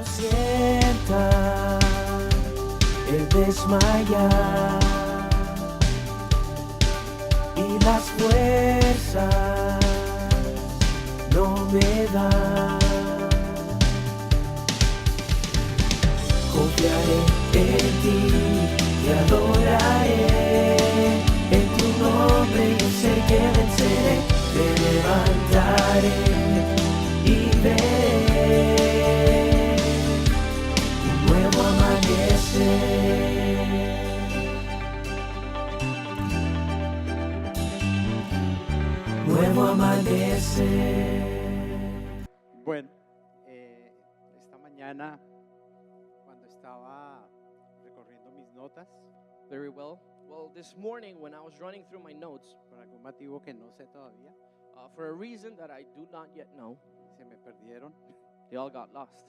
sienta el desmayar y las fuerzas no me dan. Confiaré en ti, te adoraré, en tu nombre yo sé que venceré, te levantaré y veré un nuevo amanecer. Nuevo amanecer. Bueno, esta mañana cuando estaba recorriendo mis notas, Very well. Well, this morning when I was running through my notes, por algún motivo que no sé todavía, for a reason that I do not yet know, se me perdieron they all got lost.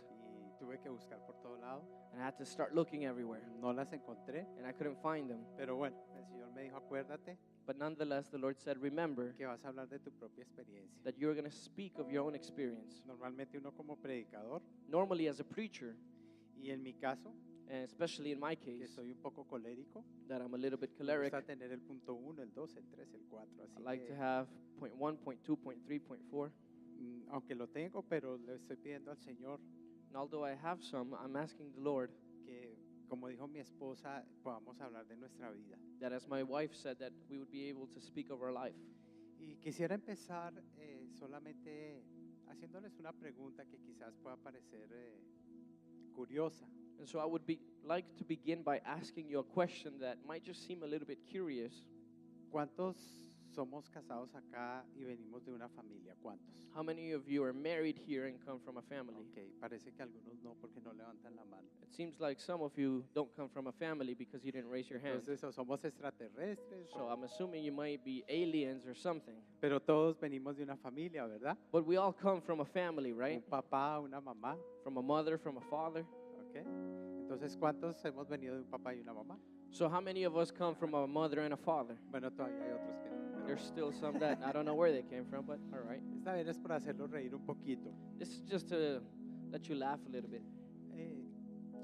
y tuve que buscar por todo lado. And I had to start looking everywhere. No las encontré, And I couldn't find them. pero bueno, el Señor me dijo, acuérdate But nonetheless, the Lord said, remember que vas a hablar de tu propia experiencia. that you're going to speak of your own experience. Normalmente uno como predicador, Normally, as a preacher, y en mi caso, and especially in my que case, soy un poco colérico, that I'm a little bit me choleric, gusta tener el punto 1, el 2, el 3, el 4. Así I like que, to have point 1, point 2, point 3, point 4. aunque lo tengo, pero le estoy pidiendo al Señor And although I have some, I'm asking the Lord que, como dijo mi esposa, podamos hablar de nuestra vida. that, as my wife said, that we would be able to speak of our life. Y quisiera empezar solamente haciéndoles una pregunta que quizás pueda parecer curiosa. And so I would like to begin by asking you a question that might just seem a little bit curious. ¿Cuántos somos casados acá y venimos de una familia? ¿Cuántos? How many of you are married here and come from a family? Ok, parece que algunos no porque no levantan la mano. It seems like some of you don't come from a family because you didn't raise your hand. Entonces, o somos extraterrestres, So I'm assuming you might be aliens or something. pero todos venimos de una familia, ¿verdad? But we all come from a family, right? Un papá, una mamá, From a mother, from a father. ¿ok? Entonces, ¿cuántos hemos venido de un papá y una mamá? So how many of us come from a mother and a father? Bueno, todavía hay otros que no. Pero There's still some that I don't know where they came from, but all right. esta vez es por hacerlos reír un poquito. This is just to let you laugh a little bit.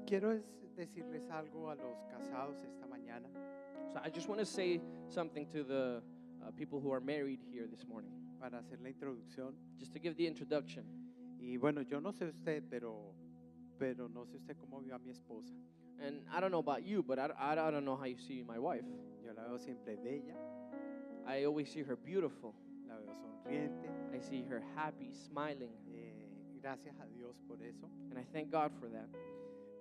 Quiero decirles algo a los casados esta mañana. So I just want to say something to the people who are married here this morning, Para hacer la introducción. just to give the introduction. Y bueno, yo no sé usted, pero no sé usted cómo vio a mi esposa. And I don't know about you, but I don't know how you see my wife. Yo la veo siempre bella, I always see her beautiful. la veo sonriente. I see her happy, smiling, Gracias a Dios por eso. and I thank God for that.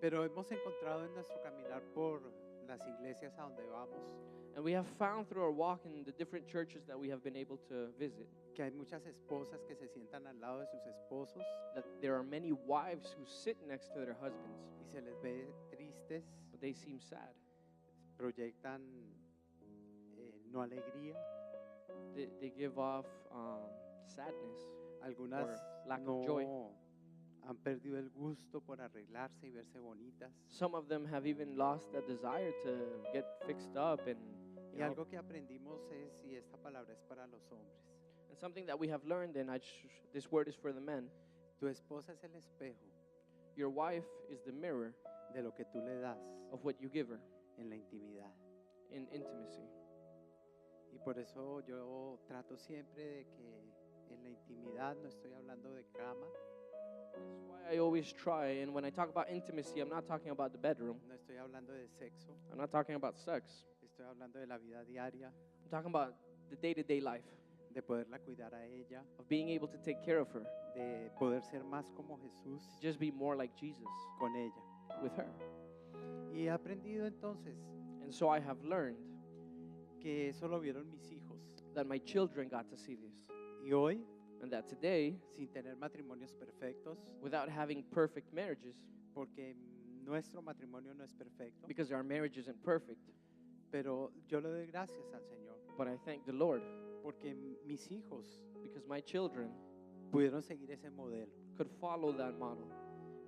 Pero hemos encontrado en nuestro caminar por las iglesias a donde vamos And we have found through our walk in the different churches that we have been able to visit que hay muchas esposas que se sientan al lado de sus esposos that there are many wives who sit next to their husbands, y se les ve tristes, but they seem sad. proyectan no alegría. They give off sadness. Algunas Or lack of no joy. han perdido el gusto por arreglarse y verse bonitas. Some of them have even lost that desire to get fixed up and Y algo que aprendimos es, y esta palabra es para los hombres, and something that we have learned, and this word is for the men. tu esposa es el espejo Your wife is the mirror de lo que tú le das of what you give her en la intimidad. in intimacy. Y por eso yo trato siempre de que en la intimidad, no estoy hablando de cama, This is why I always try, and when I talk about intimacy, I'm not talking about the bedroom. no estoy hablando de sexo, I'm not talking about sex. estoy hablando de la vida diaria, I'm talking about the day-to-day life, de poderla cuidar a ella, of being able to take care of her, de poder ser más como Jesús just be more like Jesus con ella. with her. Y he aprendido entonces And so I have learned que eso lo vieron mis hijos. that my children got to see this, Y hoy, and that today, sin tener matrimonios perfectos, without having perfect marriages, porque nuestro matrimonio no es perfecto, because our marriage isn't perfect, pero yo le doy gracias al Señor, but I thank the Lord porque mis hijos because my children pudieron seguir ese modelo. could follow that model.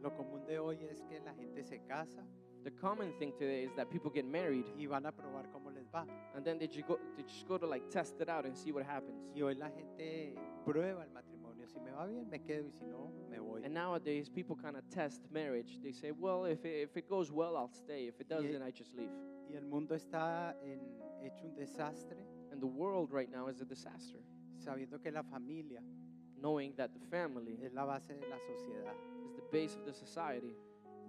Lo común de hoy es que la gente se casa The common thing today is that people get married y van a probar cómo les va. and then they just go to like test it out and see what happens. Y hoy la gente prueba el matrimonio Si me va bien, me quedo y si no, me voy. And nowadays, people kind of test marriage. They say, well, if it goes well, I'll stay. If it doesn't, I just leave. Y el mundo está hecho un desastre, And the world right now is a disaster, sabiendo que la familia knowing that the family es la base de la sociedad. is the base of the society.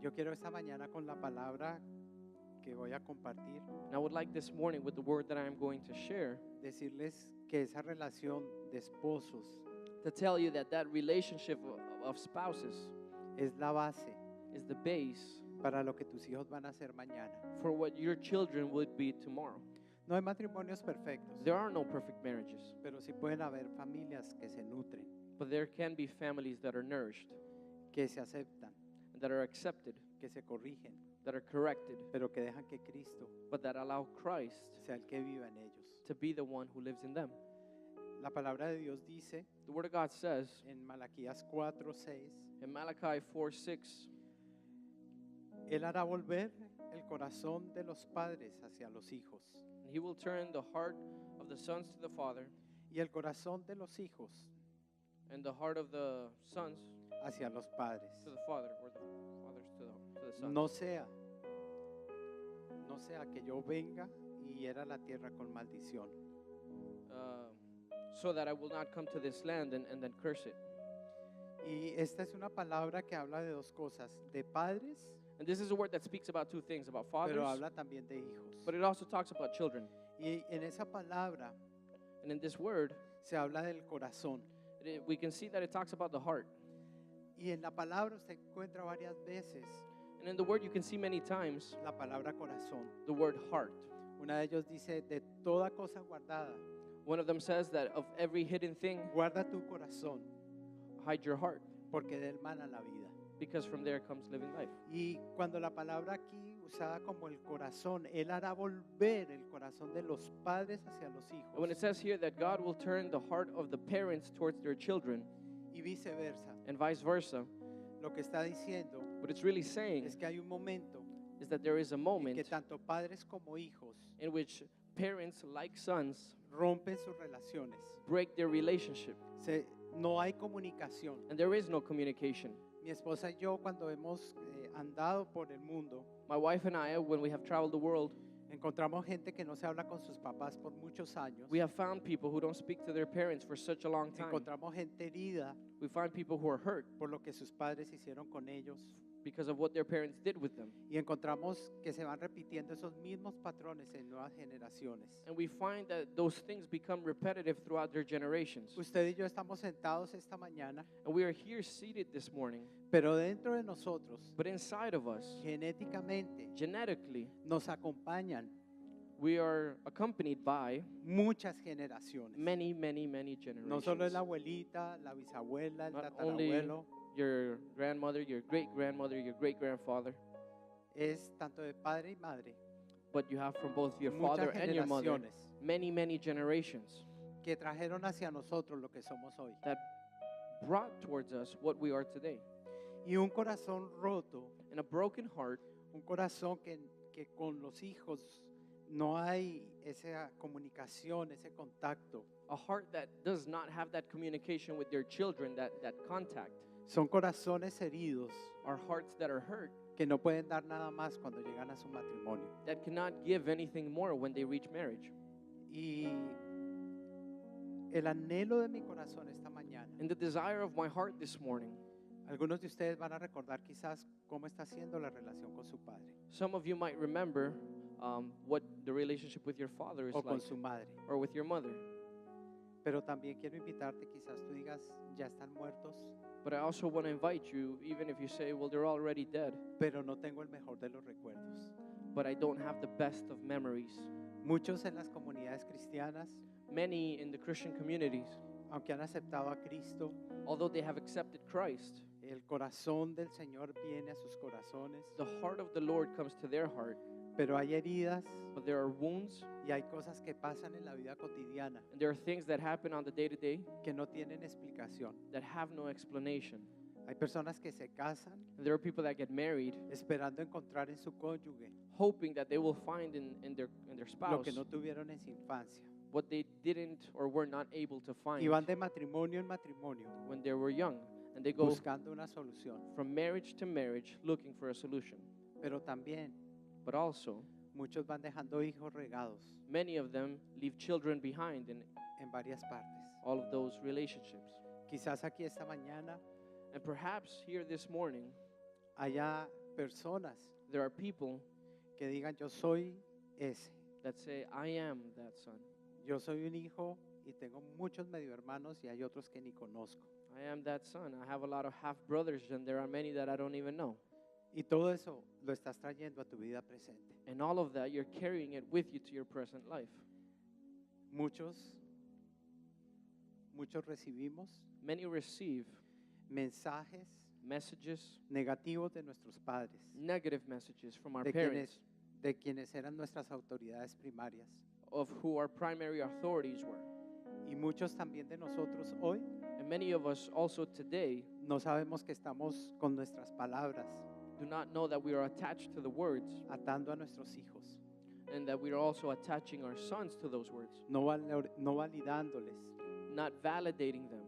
Yo quiero esta mañana con la palabra que voy a compartir, And I would like this morning, with the word that I am going to share, decirles que esa relación de esposos to tell you that that relationship of spouses es la base is the base para lo que tus hijos van a hacer mañana. for what your children would be tomorrow. No hay matrimonios perfectos, There are no perfect marriages, pero sí pueden haber familias que se nutren, but there can be families that are nourished, que se aceptan, that are accepted, que se corrigen, that are corrected, pero que dejan que Cristo but that allow Christ sea el que viva en ellos. to be the one who lives in them. La palabra de Dios dice The Word of God says en Malaquías 4:6, in Malachi 4:6, Él hará volver el corazón de los padres hacia los hijos He will turn the heart of the sons to the father y el corazón de los hijos and the heart of the sons hacia los padres. to the father, or the fathers to the sons. No sea que yo venga y hiera la tierra con maldición. So that I will not come to this land and then curse it. Y esta es una palabra que habla de dos cosas, de padres, And this is a word that speaks about two things, about fathers, pero habla también de hijos. but it also talks about children. Y en esa palabra And in this word, se habla del corazón. we can see that it talks about the heart. Y en la palabra usted encuentra varias veces And in the word, you can see many times la palabra corazón. the word heart. Una de ellos dice, de toda cosa guardada, One of them says that of every hidden thing, guarda tu corazón, hide your heart, porque de él mana la vida. because from there comes living life. Y cuando la palabra aquí usada como el corazón, él hará volver el corazón de los padres hacia los And when it hijos says here that God will turn the heart of the parents towards their children y viceversa. and vice versa, Lo que está diciendo what it's really saying es que hay un momento is that there is a en moment que tanto padres como hijos in which parents, like sons, rompen sus relaciones. break their relationship, No hay comunicación. and there is no communication. Mi esposa y yo cuando hemos andado por el mundo, My wife and I, when we have traveled the world, encontramos gente que no se habla con sus papás por muchos años. we have found people who don't speak to their parents for such a long time. Encontramos gente herida We find people who are hurt por lo que sus padres hicieron con ellos. because of what their parents did with them. Y encontramos que se van repitiendo esos mismos patrones en nuevas generaciones. And we find that those things become repetitive throughout their generations. Usted y yo estamos sentados esta mañana, And we are here seated this morning, pero dentro de nosotros, but inside of us, genéticamente, genetically, nos acompañan we are accompanied by muchas generaciones. many, many, many generations. No solo es la abuelita, la bisabuela, el Not only tatarabuelo, your grandmother, your great-grandmother, your great-grandfather, es tanto de padre y madre. but you have from both your Muchas father and your mother, generaciones many, many generations que trajeron hacia nosotros lo que somos hoy. that brought towards us what we are today. Y un corazón roto, And a broken heart, un corazón que con los hijos no hay esa comunicación, ese contacto. a heart that does not have that communication with their children, that contact, Son corazones heridos are hearts that are hurt, que no pueden dar nada más cuando llegan a su matrimonio. that cannot give anything more when they reach marriage. Y el anhelo de mi corazón esta mañana, And the desire of my heart this morning, algunos de ustedes van a recordar quizás cómo está siendo la relación con su padre some of you might remember what the relationship with your father is o con like, su madre. or with your mother. Pero también quiero invitarte, quizás tú digas, ya están muertos, But I also want to invite you, even if you say, well, they're already dead, pero no tengo el mejor de los recuerdos. but I don't have the best of memories. Muchos en las comunidades cristianas, Many in the Christian communities, aunque han aceptado a Cristo, although they have accepted Christ, el corazón del Señor viene a sus corazones, the heart of the Lord comes to their heart, pero hay heridas but there are wounds, y hay cosas que pasan en la vida cotidiana and there are things that happen on the day-to-day que no tienen explicación. that have no explanation. Hay personas que se casan And there are people that get married esperando encontrar en su cónyuge hoping that they will find in their lo spouse que no tuvieron en su infancia. what they didn't or were not able to find y van de matrimonio en matrimonio when they were young. And they go buscando una solución. from marriage to marriage looking for a solution. Pero también But also, muchos van dejando hijos regados many of them leave children behind in en varias partes. all of those relationships. Quizás aquí esta mañana And perhaps here this morning, haya personas there are people que digan, yo soy ese. that say, I am that son. Yo soy un hijo y tengo muchos medio hermanos y hay otros que ni conozco. I am that son. I have a lot of half brothers, and there are many that I don't even know. Y todo eso lo estás trayendo a tu vida presente. And all of that, you're carrying it with you to your present life. Muchos recibimos Many receive mensajes messages, negativos de nuestros padres, negative messages from our de parents quienes eran nuestras autoridades primarias. of who our primary authorities were. Y muchos también de nosotros hoy And many of us also today no sabemos que estamos con nuestras palabras do not know that we are attached to the words atando a nuestros hijos, and that we are also attaching our sons to those words, no validándoles. not validating them.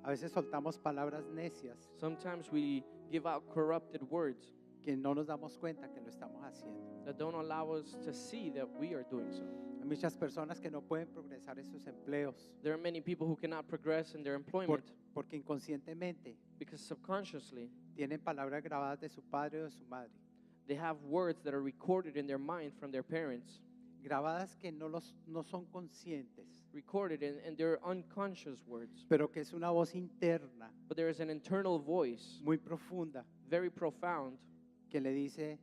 A veces soltamos palabras necias Sometimes we give out corrupted words que no nos damos cuenta que lo estamos haciendo. that don't allow us to see that we are doing so. Hay muchas personas que no pueden progresar en sus empleos There are many people who cannot progress in their employment porque inconscientemente because subconsciously tienen palabras grabadas de su padre o de su madre, they have words that are recorded in their mind from their parents, grabadas que no son conscientes, recorded and they're unconscious words. pero que es una voz interna But there is an internal voice, muy profunda very profound, que le dice,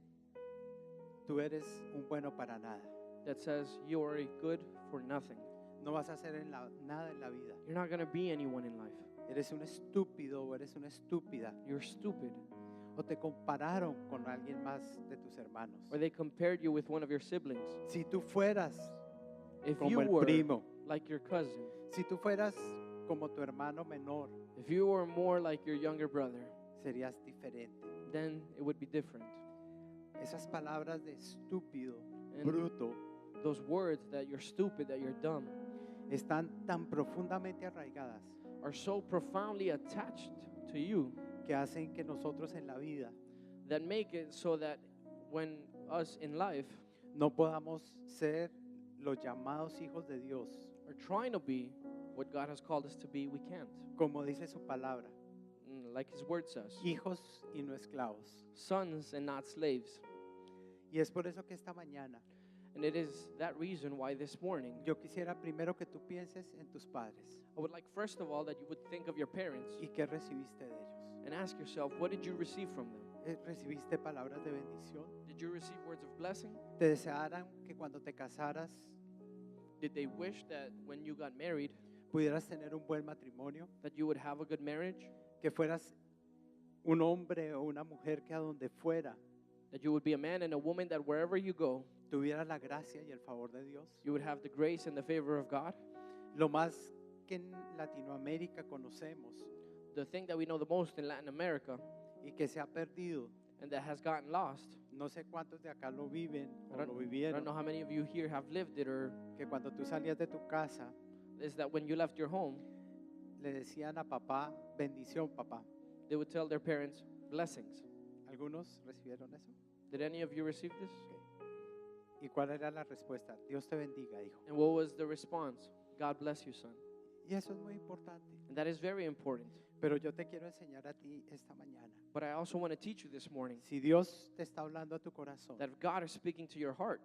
tú eres un bueno para nada, that says you are a good for nothing. no vas a hacer nada en la vida, You're not going to be anyone in life. eres un estúpido o eres una estúpida, You're stupid. o te compararon con alguien más de tus hermanos. Or they compared you with one of your siblings. Si tú fueras If como you el were primo, like your cousin, si tú fueras como tu hermano menor, if you were more like your younger brother, serías diferente. then it would be different. Esas palabras de estúpido, And bruto, those words that you're stupid, that you're dumb, están tan profundamente arraigadas are so profoundly attached to you que hacen que nosotros en la vida that make it so that when us in life no podamos ser los llamados hijos de Dios, are trying to be what God has called us to be, we can't. como dice su palabra, Like His word says, hijos y no esclavos. sons and not slaves. Y es por eso que esta mañana And it is that reason why this morning yo quisiera primero que tú pienses en tus padres I would like first of all that you would think of your parents y qué recibiste de ellos. and ask yourself, what did you receive from them? ¿Recibiste palabras de bendición? Did you receive words of blessing? ¿Te desearan que cuando te casaras Did they wish that when you got married pudieras tener un buen matrimonio? that you would have a good marriage? Que fueras un hombre o una mujer que a donde fuera That you would be a man and a woman that wherever you go, tuvieras la gracia y el favor de Dios. you would have the grace and the favor of God? Lo más que en Latinoamérica conocemos The thing that we know the most in Latin America y que se ha perdido, and that has gotten lost, no sé cuántos de acá lo viven o lo I don't vivieron, know how many of you here have lived it, or que cuando tú salías de tu casa is that when you left your home, le decían a papá, bendición papá. they would tell their parents, blessings. ¿Algunos recibieron eso? Did any of you receive this? ¿Y cuál era la respuesta? Dios te bendiga, hijo. And what was the response? God bless you, son. Y eso es muy importante. And that is very important. Pero yo te quiero enseñar a ti esta mañana. But I also want to teach you this morning Si Dios te está hablando a tu corazón that if God is speaking to your heart,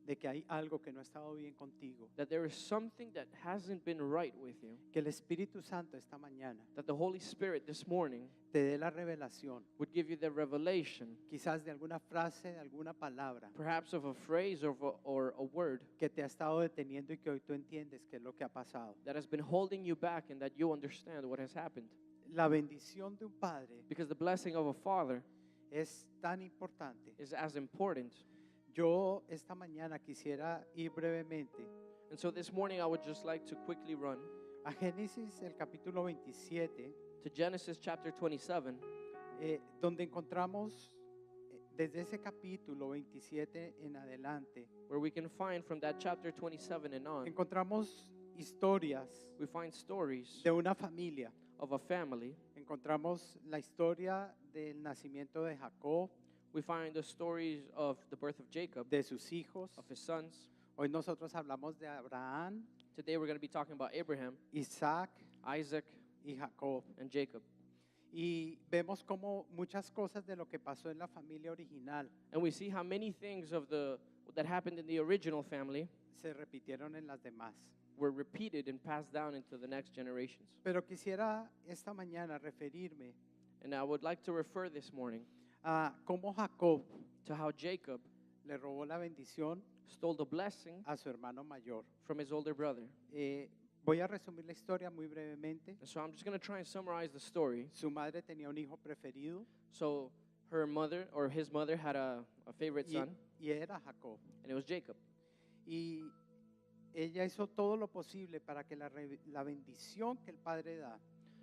de que hay algo que no ha estado bien contigo, that there is something that hasn't been right with you, que el Espíritu Santo esta mañana that the Holy Spirit this morning te dé la revelación, would give you the revelation, quizás de alguna frase, de alguna palabra perhaps of a phrase or a word que te ha estado deteniendo y que hoy tú entiendes qué es lo que ha pasado. that has been holding you back and that you understand what has happened. La bendición de un padre Because the blessing of a father es tan importante. is as important. Yo esta mañana quisiera ir brevemente And so this morning I would just like to quickly run a Génesis, el capítulo 27, to Genesis chapter 27, donde encontramos desde ese capítulo 27 en adelante, where we can find from that chapter 27 and on, encontramos historias we find stories de una familia. of a family. Encontramos la historia del nacimiento de Jacob, We find the stories of the birth of Jacob, de sus hijos. of his sons. Hoy nosotros hablamos de Abraham, Today we're going to be talking about Abraham, Isaac Isaac, y Jacob. and Jacob. Y vemos como muchas cosas de lo que pasó en la familia original And we see how many things that happened in the original family se repitieron en las demás. were repeated and passed down into the next generations. Pero quisiera esta mañana referirme And I would like to refer this morning a cómo Jacob to how Jacob le robó la bendición stole the blessing a su hermano mayor. from his older brother. Voy a resumir la historia muy brevemente. And so I'm just going to try and summarize the story. Su madre tenía un hijo preferido So her mother, or his mother, had a favorite y, son, y era Jacob. and it was Jacob. Y ella hizo todo lo posible para que la bendición que el padre da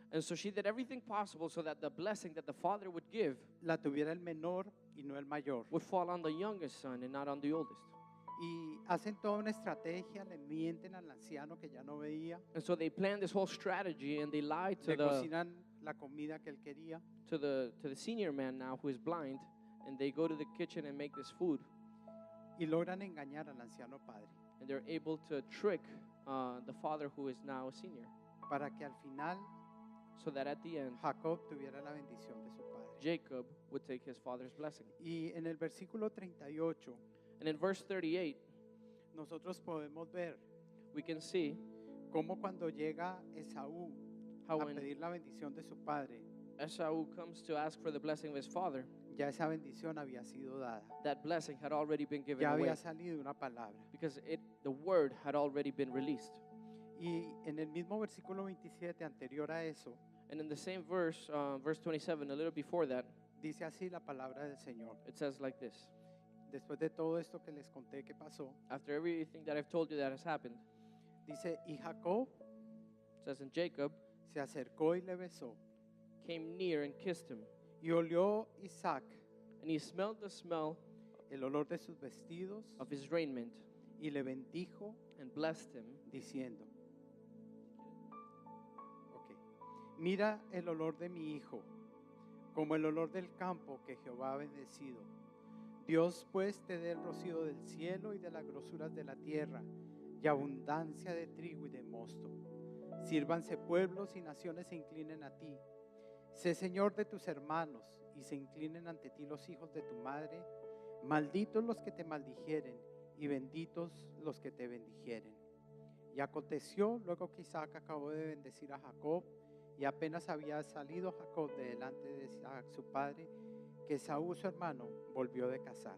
And so she did everything possible so that the blessing that the father would give la tuviera el menor y no el mayor. would fall on the youngest son and not on the oldest. Y hacen toda una estrategia, le mienten al anciano que ya no veía, And so they planned this whole strategy, and they lied to le the cocinan la comida que él quería to the senior man now who is blind, and they go to the kitchen and make this food, y logran engañar al anciano padre and they're able to trick the father who is now a senior, para que al final so that at the end Jacob tuviera la bendición de su padre. Jacob would take his father's blessing. Y en el versículo 38 And in verse 38, nosotros podemos ver we can see cómo cuando llega Esaú how a when pedir la bendición de su padre, Esau comes to ask for the blessing of his father, ya esa bendición había sido dada. that blessing had already been given Ya away había salido una palabra. because the word had already been released. Y en el mismo versículo 27 anterior a eso, And in the same verse, verse 27, a little before that, dice así la palabra del Señor. it says like this. Después de todo esto que les conté que pasó, After everything that I've told you that has happened, dice, y Jacob it says, and Jacob se acercó y le besó. came near and kissed him. Y olió Isaac And he smelled the smell el olor de sus vestidos of his raiment y le bendijo and blessed him, diciendo, ok, mira el olor de mi hijo, como el olor del campo que Jehová ha bendecido. Dios pues te dé el rocío del cielo y de las grosuras de la tierra y abundancia de trigo y de mosto. Sírvanse pueblos y naciones se inclinen a ti. Sé Señor de tus hermanos y se inclinen ante ti los hijos de tu madre. Malditos los que te maldijeren y benditos los que te bendijeren. Y aconteció luego que Isaac acabó de bendecir a Jacob y apenas había salido Jacob de delante de Isaac su padre, que Esaú su hermano volvió de cazar.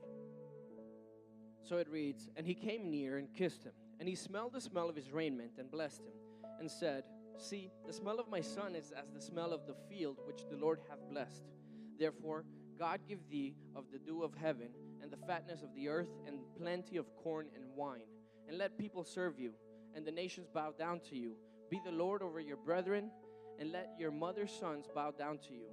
So it reads, and he came near and kissed him, and he smelled the smell of his raiment and blessed him, and said, see, the smell of my son is as the smell of the field which the Lord hath blessed. Therefore, God give thee of the dew of heaven, and the fatness of the earth, and plenty of corn and wine. And let people serve you, and the nations bow down to you. Be the Lord over your brethren, and let your mother's sons bow down to you.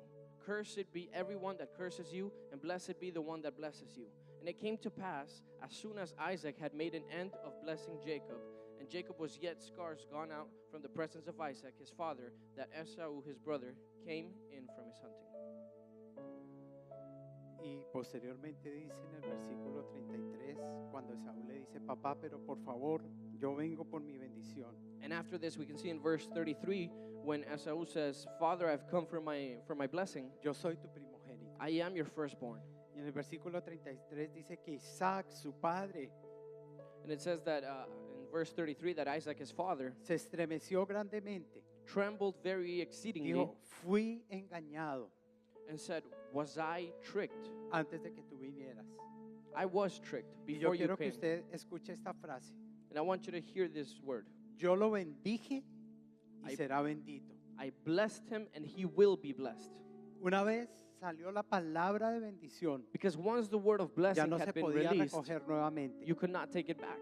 Cursed be everyone that curses you, and blessed be the one that blesses you. And it came to pass, as soon as Isaac had made an end of blessing Jacob, and Jacob was yet scarce gone out from the presence of Isaac his father, that Esau his brother came in from his hunting. Y posteriormente dice en el versículo 33, cuando Esaú le dice, papá, pero por favor, yo vengo por mi bendición. And after this, we can see in verse 33 when Esau says, Father, I've come for my blessing. Yo soy tu primogénito. I am your firstborn. Y en el versículo 33 dice que Isaac, su padre, And it says that in verse 33 that Isaac, his father, se estremeció grandemente. trembled very exceedingly Dijo, fui engañado and said, was I tricked? antes de que tú vinieras. I was tricked Y yo before you quiero que came. usted escuche esta frase. And I want you to hear this word. Yo lo bendije y I- será bendito. I blessed him and he will be blessed. Una vez salió la palabra de bendición, Because once the word of ya blessing no se had been podía released, recoger nuevamente. you could not take it back.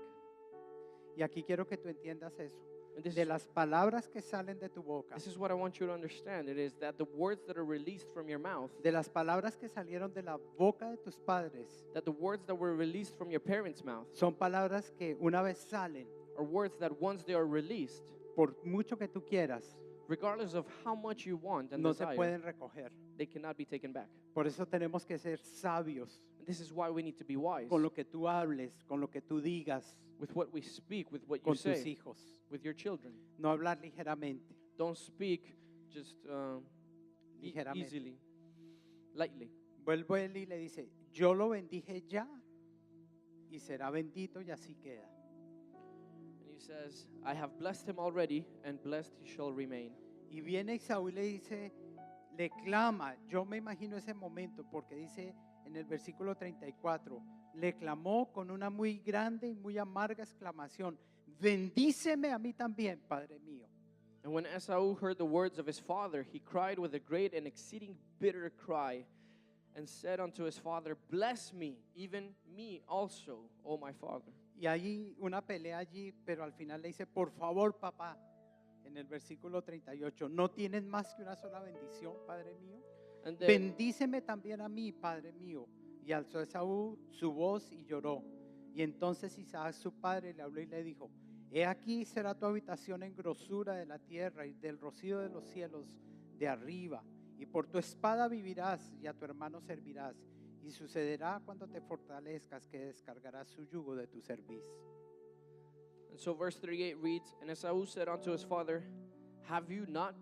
Y aquí quiero que tú entiendas eso. And this de is, las palabras que salen de tu boca, this is what I want you to understand. It is that the words that are released from your mouth, de las palabras que salieron de la boca de tus padres, that the words that were released from your parents' mouth, son palabras que una vez salen, are words that once they are released, por mucho que tú quieras, regardless of how much you want and no se desire, pueden recoger. they cannot be taken back. Por eso tenemos que ser sabios And this is why we need to be wise con lo que tú hables, con lo que tú digas with what we speak, with what you con tus say, hijos. with your children. No hablar ligeramente, Don't speak just ligeramente. easily, lightly. Vuelve él y le dice, yo lo bendije ya y será bendito y así queda. And he says, I have blessed him already, and blessed he shall remain. Y viene Esaú y le dice, le clama, yo me imagino ese momento porque dice en el versículo 34, le clamó con una muy grande y muy amarga exclamación, bendíceme a mí también, Padre mío. And when Esau heard the words of his father, he cried with a great and exceeding bitter cry, and said unto his father, bless me, even me also, O my father. Y hay una pelea allí, pero al final le dice, por favor, papá, en el versículo 38, ¿no tienes más que una sola bendición, Padre mío? And then, Bendíceme también a mí, Padre mío. Y alzó Esaú su voz y lloró. Y entonces Isaac su padre le habló y le dijo, he aquí será tu habitación en grosura de la tierra y del rocío de los cielos de arriba. Y por tu espada vivirás y a tu hermano servirás. Y sucederá cuando te fortalezcas que descargarás su yugo de tu cerviz. and so verse 38 reads, and Esau said unto his father, have you not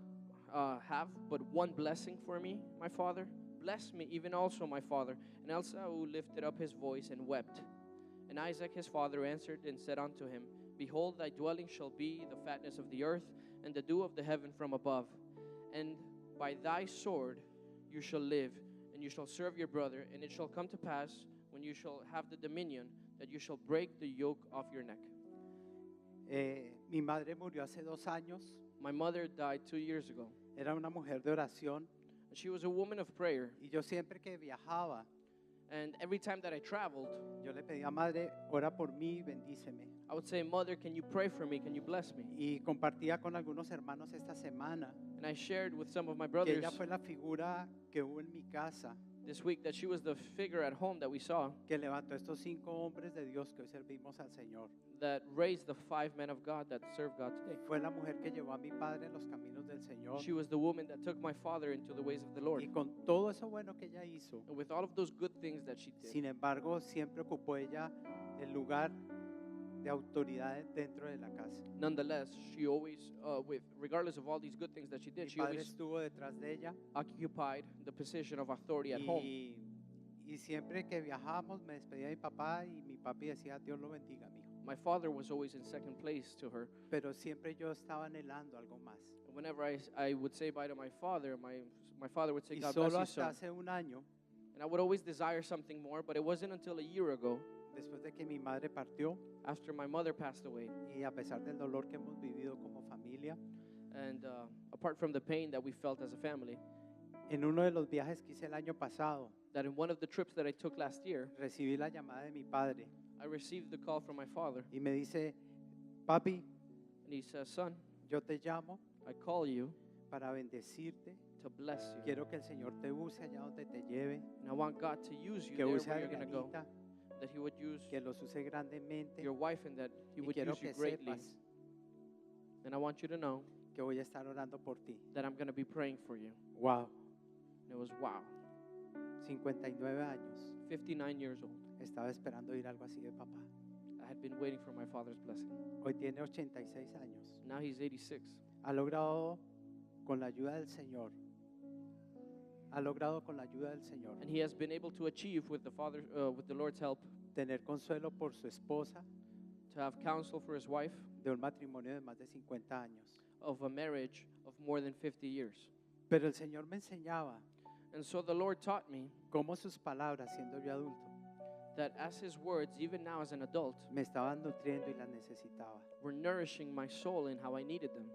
have but one blessing for me, my father? Bless me, even also my father. And Esau lifted up his voice and wept. And Isaac his father answered and said unto him, behold, thy dwelling shall be the fatness of the earth, and the dew of the heaven from above. And by thy sword you shall live, and you shall serve your brother. And it shall come to pass, when you shall have the dominion, that you shall break the yoke off your neck. Mi madre murió hace 2 años. My mother died 2 years ago, Era una mujer de oración. and she was a woman of prayer. Y yo siempre que viajaba, And every time that I traveled, yo le pedía, madre, ora por mí, bendíceme. I would say, Mother, can you pray for me? Can you bless me? Y compartía con algunos hermanos esta semana And I shared with some of my que brothers ella fue la figura que hubo en mi casa, this week that she was the figure at home that we saw que levantó estos 5 hombres de Dios que hoy servimos al Señor. that raised the 5 men of God that serve God today. Fue la mujer que llevó a mi padre en los caminos del Señor. She was the woman that took my father into the ways of the Lord. Y con todo eso bueno que ella hizo, And with all of those good things that she did, sin embargo, siempre ocupó ella el lugar de autoridad dentro de la casa. nonetheless, she always, regardless of all these good things that she did, Mi she padre always estuvo detrás de ella occupied the position of authority at home. y siempre que viajábamos me despedía de mi papá y mi papi decía, Dios lo bendiga, mijo. My father was always in second place to her. Pero siempre yo estaba anhelando algo más. And whenever I would say bye to my father, my father would say, Y God solo bless you, hasta son. hace un año, And I would always desire something more, but it wasn't until a year ago, después de que mi madre partió after my mother passed away, y a pesar del dolor que hemos vivido como familia, and apart from the pain that we felt as a family, en uno de los viajes que hice el año pasado, that in one of the trips that I took last year, recibí la llamada de mi padre I received the call from my father, y me dice, papi, and he says, son, yo te llamo I call you para bendecirte. to bless you. Quiero que el Señor te use allá donde te lleve, And I want God to use you que there use where a you're going to go, Dianita, that he would use que los use grandemente. your wife and that he Y would quiero use you que greatly. sepas And I want you to know que voy a estar orando por ti. that I'm going to be praying for you. Wow, And it was wow, 59 años. 59 years old. Estaba esperando oír algo así de papá. I had been waiting for my father's blessing. Hoy tiene 86 años. Now he's 86. Ha logrado con la ayuda del Señor. Ha logrado con la ayuda del Señor And he has been able to achieve with the Lord's help, tener consuelo por su esposa to have counsel for his wife de un matrimonio de más de 50 años. of a marriage of more than 50 years. Pero el Señor me enseñaba And so the Lord taught me cómo sus palabras, siendo yo adulto, that as his words, even now as an adult, me estaban nutriendo y las necesitaba. were nourishing my soul in how I needed them.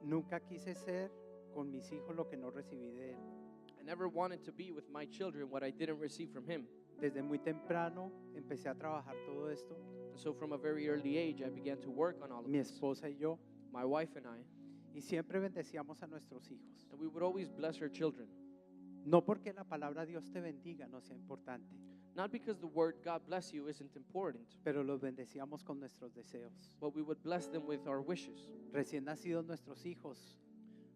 Nunca quise ser con mis hijos lo que no recibí de él. I never wanted to be with my children what I didn't receive from him. Desde muy temprano empecé a trabajar todo esto, And so from a very early age, I began to work on all of mi this. esposa y yo, My wife and I. y siempre bendecíamos a nuestros hijos. And we would always bless our children. No porque la palabra Dios te bendiga no sea importante, Not because the word God bless you isn't important, pero los bendecíamos con nuestros deseos. but we would bless them with our wishes. Recién nacidos nuestros hijos,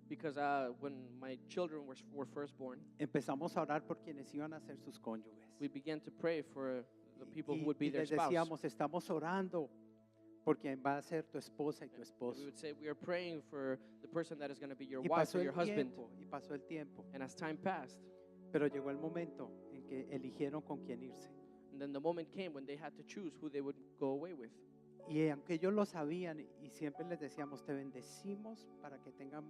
Because when my children were first born, empezamos a orar por quienes iban a ser sus cónyuges. we began to pray for the people who Y, would be y their les spouse. decíamos, estamos orando por quien va a ser tu esposa y tu We esposo. would say, we are praying for the person that is going to be your Y wife pasó or el your husband. tiempo, y pasó el tiempo. And as time passed, Pero llegó el momento en que eligieron con quién irse. and then the moment came when they had to choose who they would go away with. Y aunque ellos lo sabían y siempre les decíamos, te bendecimos para que tengan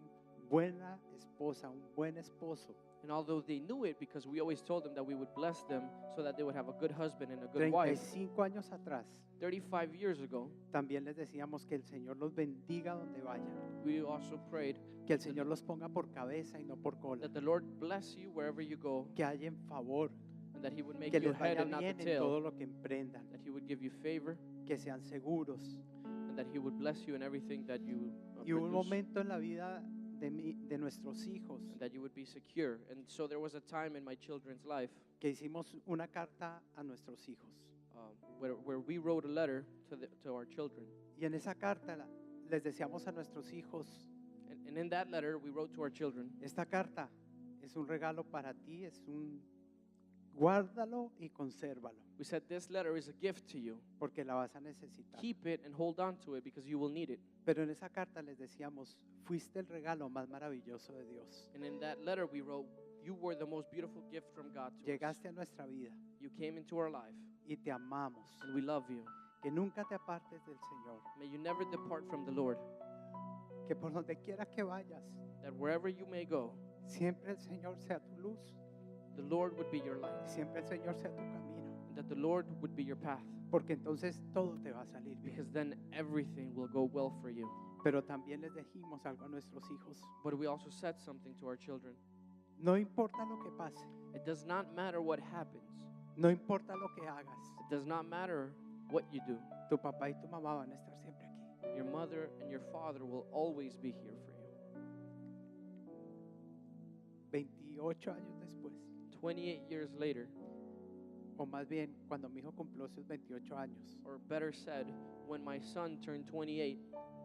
buena esposa, un buen esposo. And although they knew it, because we always told them that we would bless them so that they would have a good husband and a good wife, 35 años atrás, 35 years ago, también les decíamos que el Señor los bendiga donde vayan, we also prayed que el Señor los ponga por cabeza y no por cola, that the Lord bless you wherever you go, que haya en favor, and that He would make que you les head vaya and not the bien en todo tail, lo que emprendan, that He would give you favor, que sean seguros. and that He would bless you in everything that you Y hubo un produce, momento en la vida de nuestros hijos and that you would be secure. And so there was a time in my children's life que hicimos una carta a nuestros hijos. where we wrote a letter to our children. Y en esa carta les decíamos a nuestros hijos, And in that letter, we wrote to our children, esta carta es un regalo para ti, guárdalo y consérvalo, we said, this letter is a gift to you. porque la vas a necesitar. Keep it and hold on to it because you will need it. Pero en esa carta les decíamos, fuiste el regalo más maravilloso de Dios. And in that letter, we wrote, you were the most beautiful gift from God to us. Llegaste a nuestra vida You came into our life, y te amamos. and we love you. Que nunca te apartes del Señor. May you never depart from the Lord, Que por donde quiera que vayas, that wherever you may go, siempre el Señor sea tu luz. the Lord would be your light, Siempre el Señor sea tu camino. and that the Lord would be your path, Porque entonces todo te va a salir bien. because then everything will go well for you. Pero también les dijimos algo a nuestros hijos. But we also said something to our children. No importa lo que pase. It does not matter what happens. No importa lo que hagas. It does not matter what you do. Tu papá y tu mamá van a estar siempre aquí. Your mother and your father will always be here for you. 28 años después, 28 years later, o más bien cuando mi hijo cumplió sus 28 años, or better said, when my son turned 28,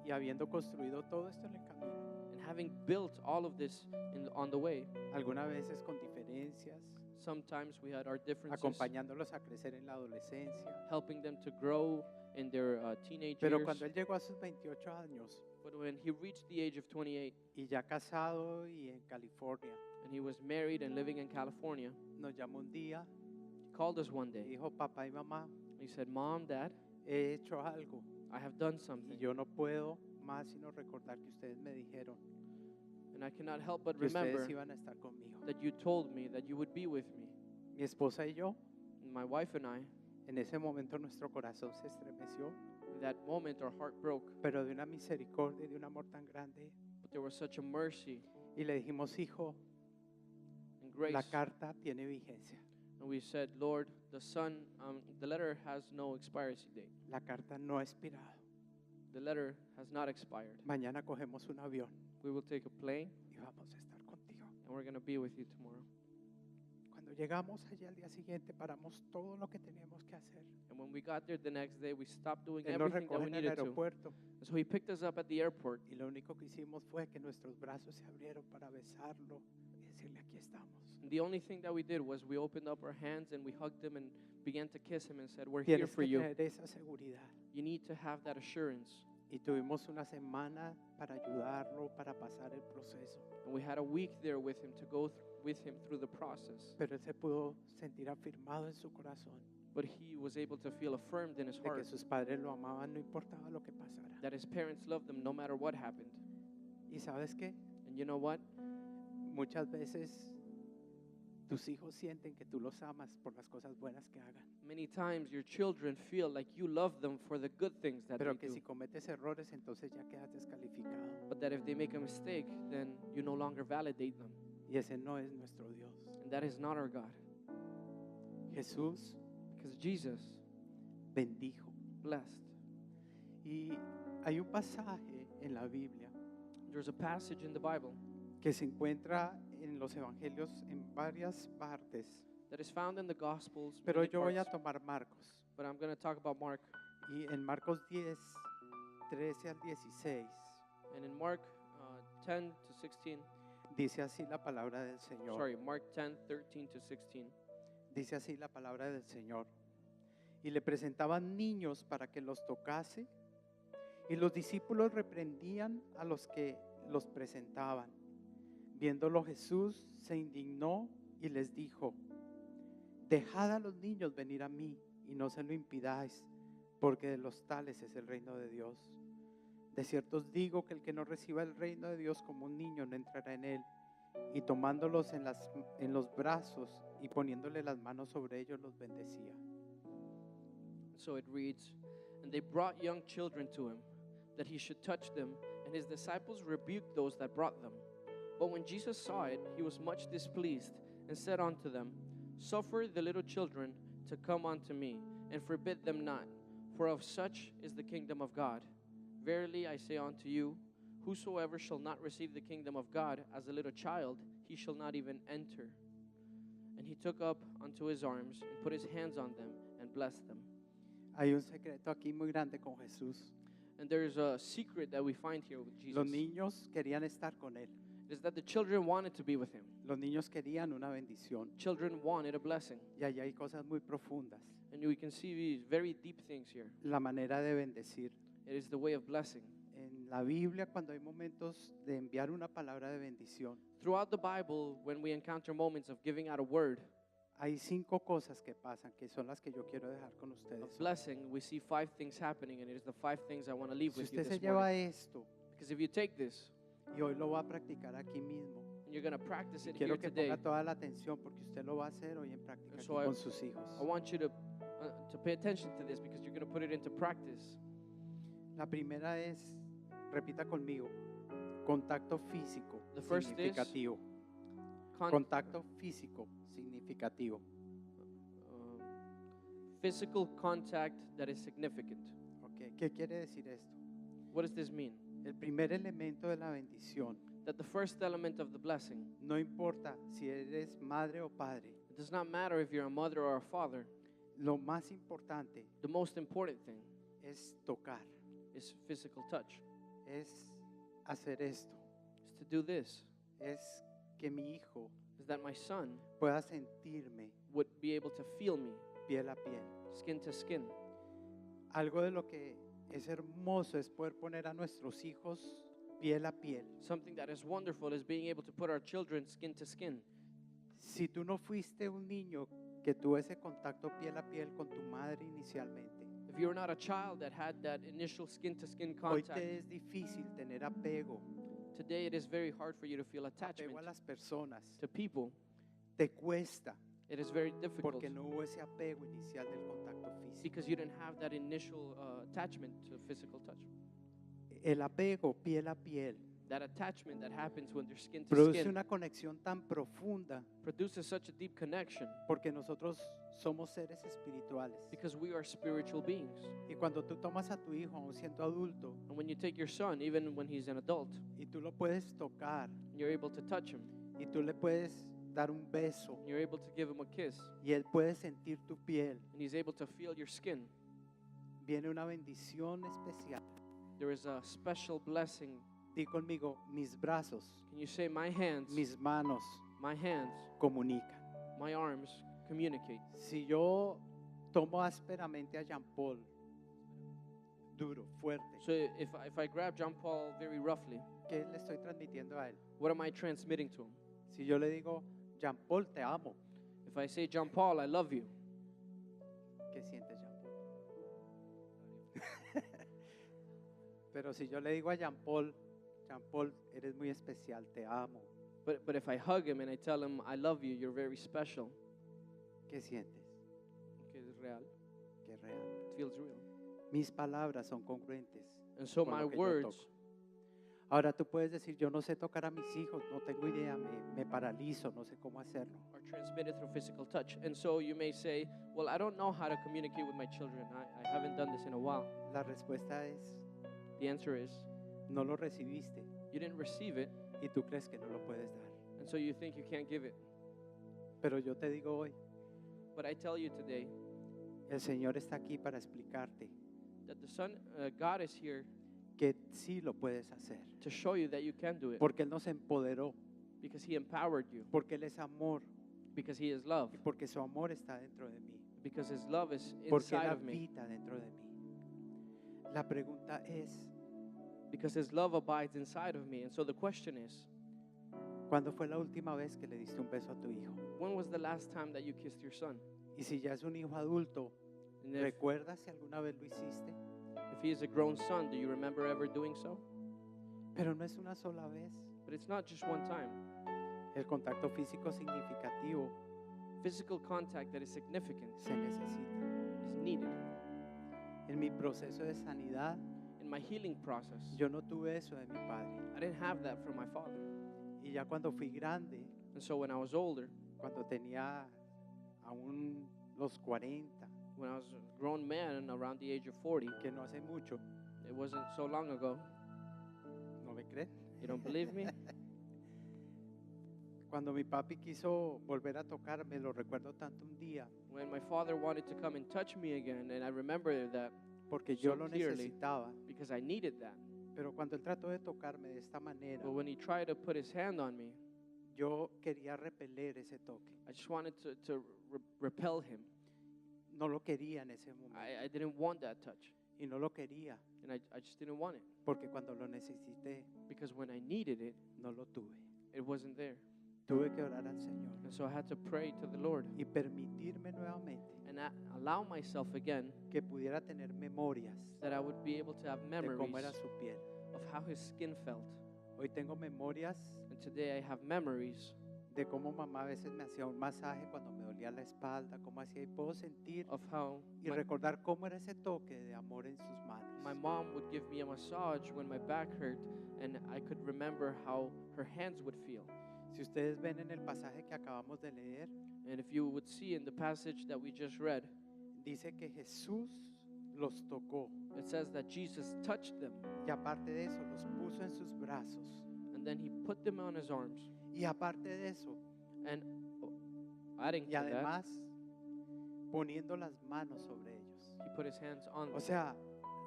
y habiendo construido todo esto en el camino, and having built all of this on the way, algunas veces con diferencias, sometimes we had our differences, acompañándolos a crecer en la adolescencia. helping them to grow in their teenage Pero years. cuando él llegó a sus 28 años But when he reached the age of 28, y ya casado y en California, and he was married and living in California, nos llamó un día he called us one y day. dijo, papá y mamá, He said, Mom, Dad, he hecho algo I have done y something, yo no puedo más sino recordar que ustedes me dijeron and I cannot help but que remember ustedes iban a estar conmigo. that you told me that you would be with me. Mi esposa y yo, And my wife and I, en ese momento nuestro corazón se estremeció, in that moment, our heart broke, pero de una misericordia y de un amor tan grande. but there was such a mercy Y le dijimos, hijo, and grace. la carta tiene vigencia. And we said, Lord, the letter has no expiry date. La carta no ha expirado. The letter has not expired. Mañana cogemos un avión We will take a plane, y vamos a estar contigo. and we're going to be with you tomorrow. Cuando llegamos allí al día siguiente, paramos todo lo que teníamos que hacer. And when we got there the next day, we stopped doing Él nos everything that recoge we en el needed to. aeropuerto And so he picked us up at the airport, y lo único que hicimos fue que nuestros brazos se abrieron para besarlo y decirle, aquí estamos. and the only thing that we did was we opened up our hands and we hugged him and began to kiss him and said, we're here Tienes for que you. tener esa seguridad. You need to have that assurance. Y tuvimos una semana para ayudarlo, para pasar el proceso. And we had a week there with him to go with him through the process. Pero él se pudo sentir afirmado en su corazón But he was able to feel affirmed in his de que heart sus padres lo amaban, no importaba lo que pasara. that his parents loved him no matter what happened. ¿Y sabes qué? And you know what? Muchas veces tus hijos sienten que tú los amas por las cosas buenas que hagan. Many times your children feel like you love them for the good things that Pero they que do. si cometes errores, entonces ya quedas descalificado. But that if they make a mistake, then you no longer validate them. Y ese no es nuestro Dios. that is not our God. Jesús Because Jesus bendijo. blessed. Y hay un pasaje en la Biblia There's a passage in the Bible que se encuentra en los evangelios en varias partes, that is found in the Gospels, pero many yo voy a parts, tomar Marcos. but I'm going to talk about Mark. Y en Marcos 10, 13 al 16, And in Mark 10 to 16, dice así la palabra del Señor. Mark 10, 13 to 16. Dice así la palabra del Señor. Y le presentaban niños para que los tocase, y los discípulos reprendían a los que los presentaban. Viéndolo Jesús se indignó y les dijo: dejad a los niños venir a mí y no se lo impidáis, porque de los tales es el reino de Dios. De cierto os digo que el que no reciba el reino de Dios como un niño no entrará en él. Y tomándolos en los brazos y poniéndole las manos sobre ellos los bendecía. So it reads, and they brought young children to him, that he should touch them, and his disciples rebuked those that brought them. But when Jesus saw it, he was much displeased, and said unto them, suffer the little children to come unto me, and forbid them not, for of such is the kingdom of God. Verily I say unto you, whosoever shall not receive the kingdom of God as a little child, he shall not even enter. And he took up unto his arms, and put his hands on them, and blessed them. Hay un secreto aquí muy grande con Jesús. And there's a secret that we find here with Jesus. Los niños querían estar con él. It is that the children wanted to be with him. Los niños querían una bendición. Children wanted a blessing. Y allá hay cosas muy profundas. And we can see these very deep things here. La manera de bendecir. It is the way of blessing. En la Biblia, cuando hay momentos de enviar una palabra de bendición, Throughout the Bible, when we encounter moments of giving out a word hay 5 cosas que pasan, que son las que yo quiero dejar con of ustedes. blessing, we see 5 things happening, and it is the 5 things I want to leave Si with you usted se this lleva morning. esto, Because if you take this, y hoy lo va a practicar aquí mismo, and you're going to practice y it quiero here que today, ponga toda la atención porque usted lo va a hacer hoy en práctica So aquí con sus hijos. I want you to pay attention to this, because you're going to put it into practice. La primera es, repita conmigo, contacto físico The first is significativo. Contacto físico significativo. Physical contact that is significant. Okay. ¿Qué quiere decir esto? What does this mean? El primer elemento de la bendición, That the first element of the blessing, no importa si eres madre o padre, it does not matter if you're a mother or a father. lo más importante The most important thing es tocar, is physical touch. es hacer esto, Is to do this. es que mi hijo Is that my son pueda sentirme would be able to feel me piel a piel. skin to skin. Algo de lo que es hermoso es poder poner a nuestros hijos piel a piel. Something that is wonderful is being able to put our children skin to skin. Si tú no fuiste un niño que tuvo ese contacto piel a piel con tu madre inicialmente, If you're not a child that had that initial skin to skin hoy contact, te es difícil tener apego, today it is very hard for you to feel attachment apego a las personas. to people. Te cuesta It is very difficult porque no hubo ese apego inicial del contacto físico. because you didn't have that initial attachment to physical touch. El apego piel a piel That attachment that happens when they're skin to produce skin una conexión tan profunda produces such a deep connection porque nosotros somos seres espirituales. because we are spiritual beings. Y cuando tú tomas a tu hijo aún siendo adulto And when you take your son, even when he's an adult, y tú lo puedes tocar you're able to touch him, y tú le puedes dar un beso you're able to give him a kiss, y él puede sentir tu piel, and he's able to feel your skin, viene una bendición especial. there is a special blessing. Di conmigo, mis brazos, Can you say, my hands, mis manos my hands, comunican. my arms communicate? Si yo tomo ásperamente a Jean Paul, duro, fuerte, So if I grab John Paul very roughly, ¿qué le estoy transmitiendo a él? what am I transmitting to him? Si yo le digo, Jean Paul, te amo, If I say, John Paul, I love you, ¿qué siente Jean Paul? Pero si yo le digo a Jean Paul, eres muy especial, te amo, but if I hug him and I tell him, I love you, you're very special, ¿qué sientes? okay, it's real, Qué real. it feels real. Mis palabras son congruentes. And so Con my lo que yo words toco. Ahora tú puedes decir, yo no sé tocar a mis hijos, no tengo idea, me paralizo, no sé cómo hacerlo. Are transmitted through physical touch. And so you may say, well, I don't know how to communicate with my children. I haven't done this in a while. La respuesta es, The answer is, no lo recibiste you didn't receive it, y tú crees que no lo puedes dar. and so you think you can't give it. Pero yo te digo hoy, But I tell you today el Señor está aquí para explicarte that the Son, God is here que sí lo puedes hacer. to show you that you can do it, Porque Él nos empoderó, because He empowered you, porque Él es amor because He is love, y porque su amor está dentro de mí, because His love is porque Él inside of me, habita dentro de mí. La pregunta es, because His love abides inside of me. And so the question is, ¿cuándo fue la última vez que le diste un beso a tu hijo? when was the last time that you kissed your son? Y si ya es un hijo adulto, And if ¿recuerdas si alguna vez lo hiciste? he is a grown son, do you remember ever doing so? Pero no es una sola vez. But it's not just one time. El contacto físico significativo Physical contact that is significant se necesita. is needed. En mi proceso de sanidad, In my healing process, yo no tuve eso de mi padre. I didn't have that from my father. Y ya cuando fui grande, And so when I was older, cuando tenía aún los 40, when I was a grown man around the age of 40, que no hace mucho, it wasn't so long ago. ¿no me creen? You don't believe me? Cuando mi papi quiso volver a tocarme, lo recuerdo tanto un día, When my father wanted to come and touch me again, and I remember that porque yo So lo clearly. necesitaba. because I needed that. Pero cuando él trató de tocarme de esta manera, But when he tried to put his hand on me, yo quería repeler ese toque. I just wanted to repel him. No lo quería en ese momento. I didn't want that touch, Y no lo quería, and I just didn't want it, porque cuando lo necesité, because when I needed it, no lo tuve. it wasn't there. Tuve que orar al Señor And so I had to pray to the Lord y permitirme nuevamente and allow myself again que pudiera tener memorias that I would be able to have de memories cómo era su piel. of how his skin felt. Hoy tengo memorias And today I have memories de cómo mamá a veces me hacía un masaje cuando me dolía la espalda, cómo hacía, y puedo sentir of how y recordar cómo era ese toque de amor en sus manos. my mom would give me a massage when my back hurt, and I could remember how her hands would feel. Si ustedes ven en el pasaje que acabamos de leer, And if you would see in the passage that we just read, dice que Jesús los tocó it says that Jesus touched them, y aparte de eso los puso en sus brazos and then he put them on his arms. y aparte de eso And adding y to that, además poniendo las manos sobre ellos. he put his hands on O them. sea,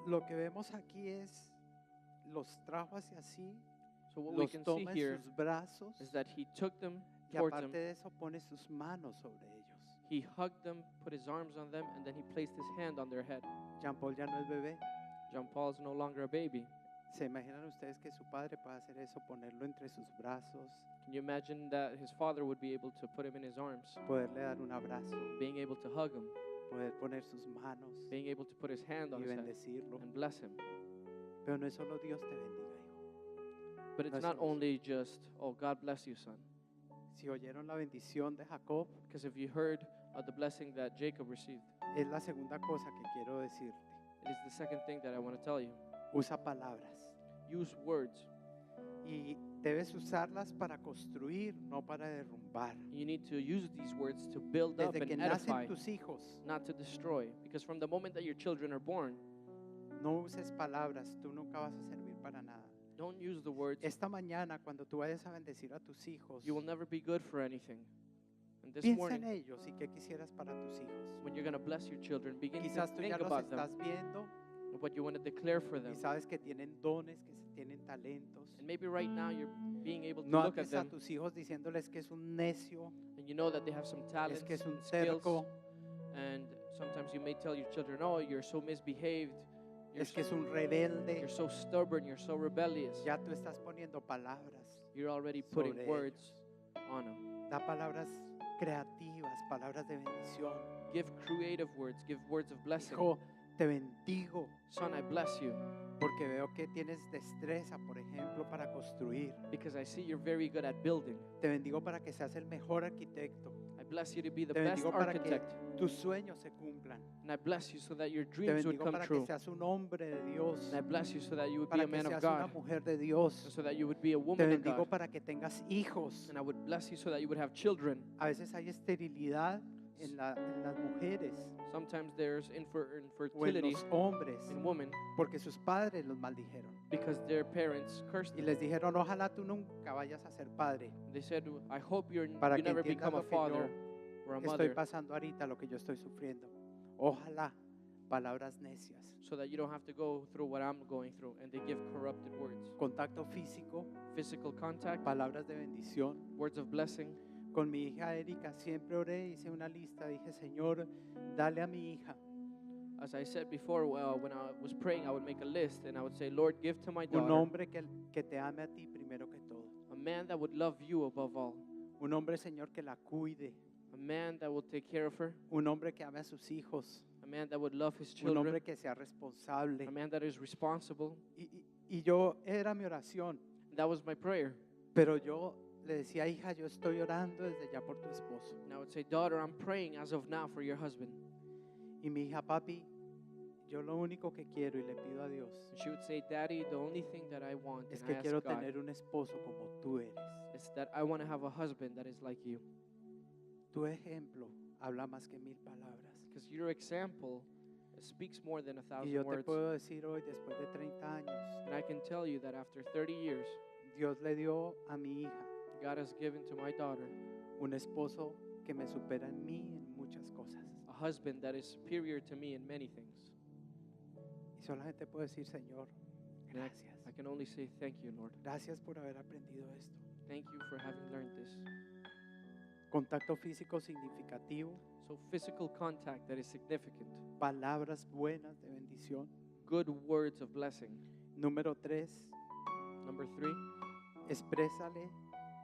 lo que vemos aquí es los trajo hacia sí, So what we los can see toma en here sus brazos is that he took them y towards aparte them, de eso pone sus manos sobre ellos. he hugged them, put his arms on them, and then he placed his hand on their head. Jean Paul ya no es bebé. John Paul is no longer a baby. ¿Se imaginan ustedes que su padre pueda hacer eso, ponerlo entre sus brazos, Can you imagine that his father would be able to put him in his arms, poderle dar un abrazo, being able to hug him, poder poner sus manos being able to put his hand on y his head bendecirlo? and bless him? Pero no es solo Dios te bendiga, hijo. But it's That's not awesome. only just, oh, God bless you, son. Si oyeron la bendición de Jacob, Because if you heard the blessing that Jacob received, es la segunda cosa que quiero decirte. it is the second thing that I want to tell you. Usa palabras Use words. y debes usarlas para construir, no para derrumbar. You need to use these words to build up Desde que and edify, nacen tus hijos, not to destroy. Because from the moment that your children are born, no uses palabras, tú nunca vas a servir para nada. don't use the words. Esta mañana, cuando tú vayas a bendecir a tus hijos, You will never be good for anything. And this piensa morning, en ellos y qué quisieras para tus hijos. when you're going to bless your children, begin to Quizás tú think ya los about them, estás viendo and what you want to declare for them. y sabes que tienen dones, que tienen talentos. And maybe right now you're being able to No look at andes a them, tus hijos diciéndoles que es un necio, and you know that they have some talents es que es un and skills. terco, And sometimes you may tell your children, oh, you're so misbehaved. es que es un rebelde. You're so stubborn. You're so rebellious. Ya tú estás poniendo palabras. You're already putting sobre words on them. Da palabras creativas, palabras de bendición. Give creative words. Give words of blessing. Hijo, te bendigo Son, I bless you porque veo que tienes destreza, por ejemplo, para construir. because I see you're very good at building. Te bendigo para que seas el mejor arquitecto. I bless you to be the Te best bendigo para que architect. tus sueños se cumplan. And I bless you so that your Te dreams would bendigo come para que true. seas un hombre de Dios. And I bless you so that you would be Para a que man of seas una God. mujer de And Dios. so that you would be a Te woman of bendigo God. para que tengas hijos. And I would bless you so that you would have children. A veces hay esterilidad en las mujeres Sometimes there's o en infertility los hombres in women porque sus padres los maldijeron. because their parents cursed Y them. les dijeron, ojalá tú nunca vayas a ser padre. They said, I hope you Para que never entiendas become a lo que father or a Estoy mother, pasando ahorita, lo que yo estoy sufriendo. Ojalá, palabras necias. so that you don't have to go through what I'm going through. And they give corrupted words. Contacto físico, Physical contact, palabras de bendición. words of blessing. Con mi hija Erika siempre oré, hice una lista, dije, Señor, dale a mi hija As I said before, when I was praying, I would make a list and I would say, Lord, give to my un daughter hombre que te ame a ti primero que todo. a man that would love you above all, Un hombre, Señor, que la cuide. a man that will take care of her, Un hombre que ame a sus hijos. a man that would love his Un hombre children, que sea responsable. a man that is responsible. Y yo, era mi oración, That was my prayer. pero yo le decía, hija, yo estoy orando desde ya por tu esposo. And I would say, daughter, I'm praying as of now for your husband. Y mi hija, papi, yo lo único que quiero y le pido a Dios And she would say, Daddy, the only thing that I want es and I que ask quiero God tener un esposo como tú eres. is that I want to have a husband that is like you. Tu ejemplo habla más que 1000 palabras. Because your example speaks more than a Y thousand yo te words. puedo decir hoy, después de 30 años, And I can tell you that after 30 years, Dios le dio a mi hija God has given to my daughter un esposo que me supera en mí en muchas cosas. a husband that is superior to me in many things. Y solamente puedo decir, Señor, And gracias. I can only say thank you, Lord. Gracias por haber aprendido esto. Thank you for having learned this. Contacto físico significativo, So physical contact that is significant. palabras buenas de bendición. Good words of blessing. Número 3, Number 3, exprésale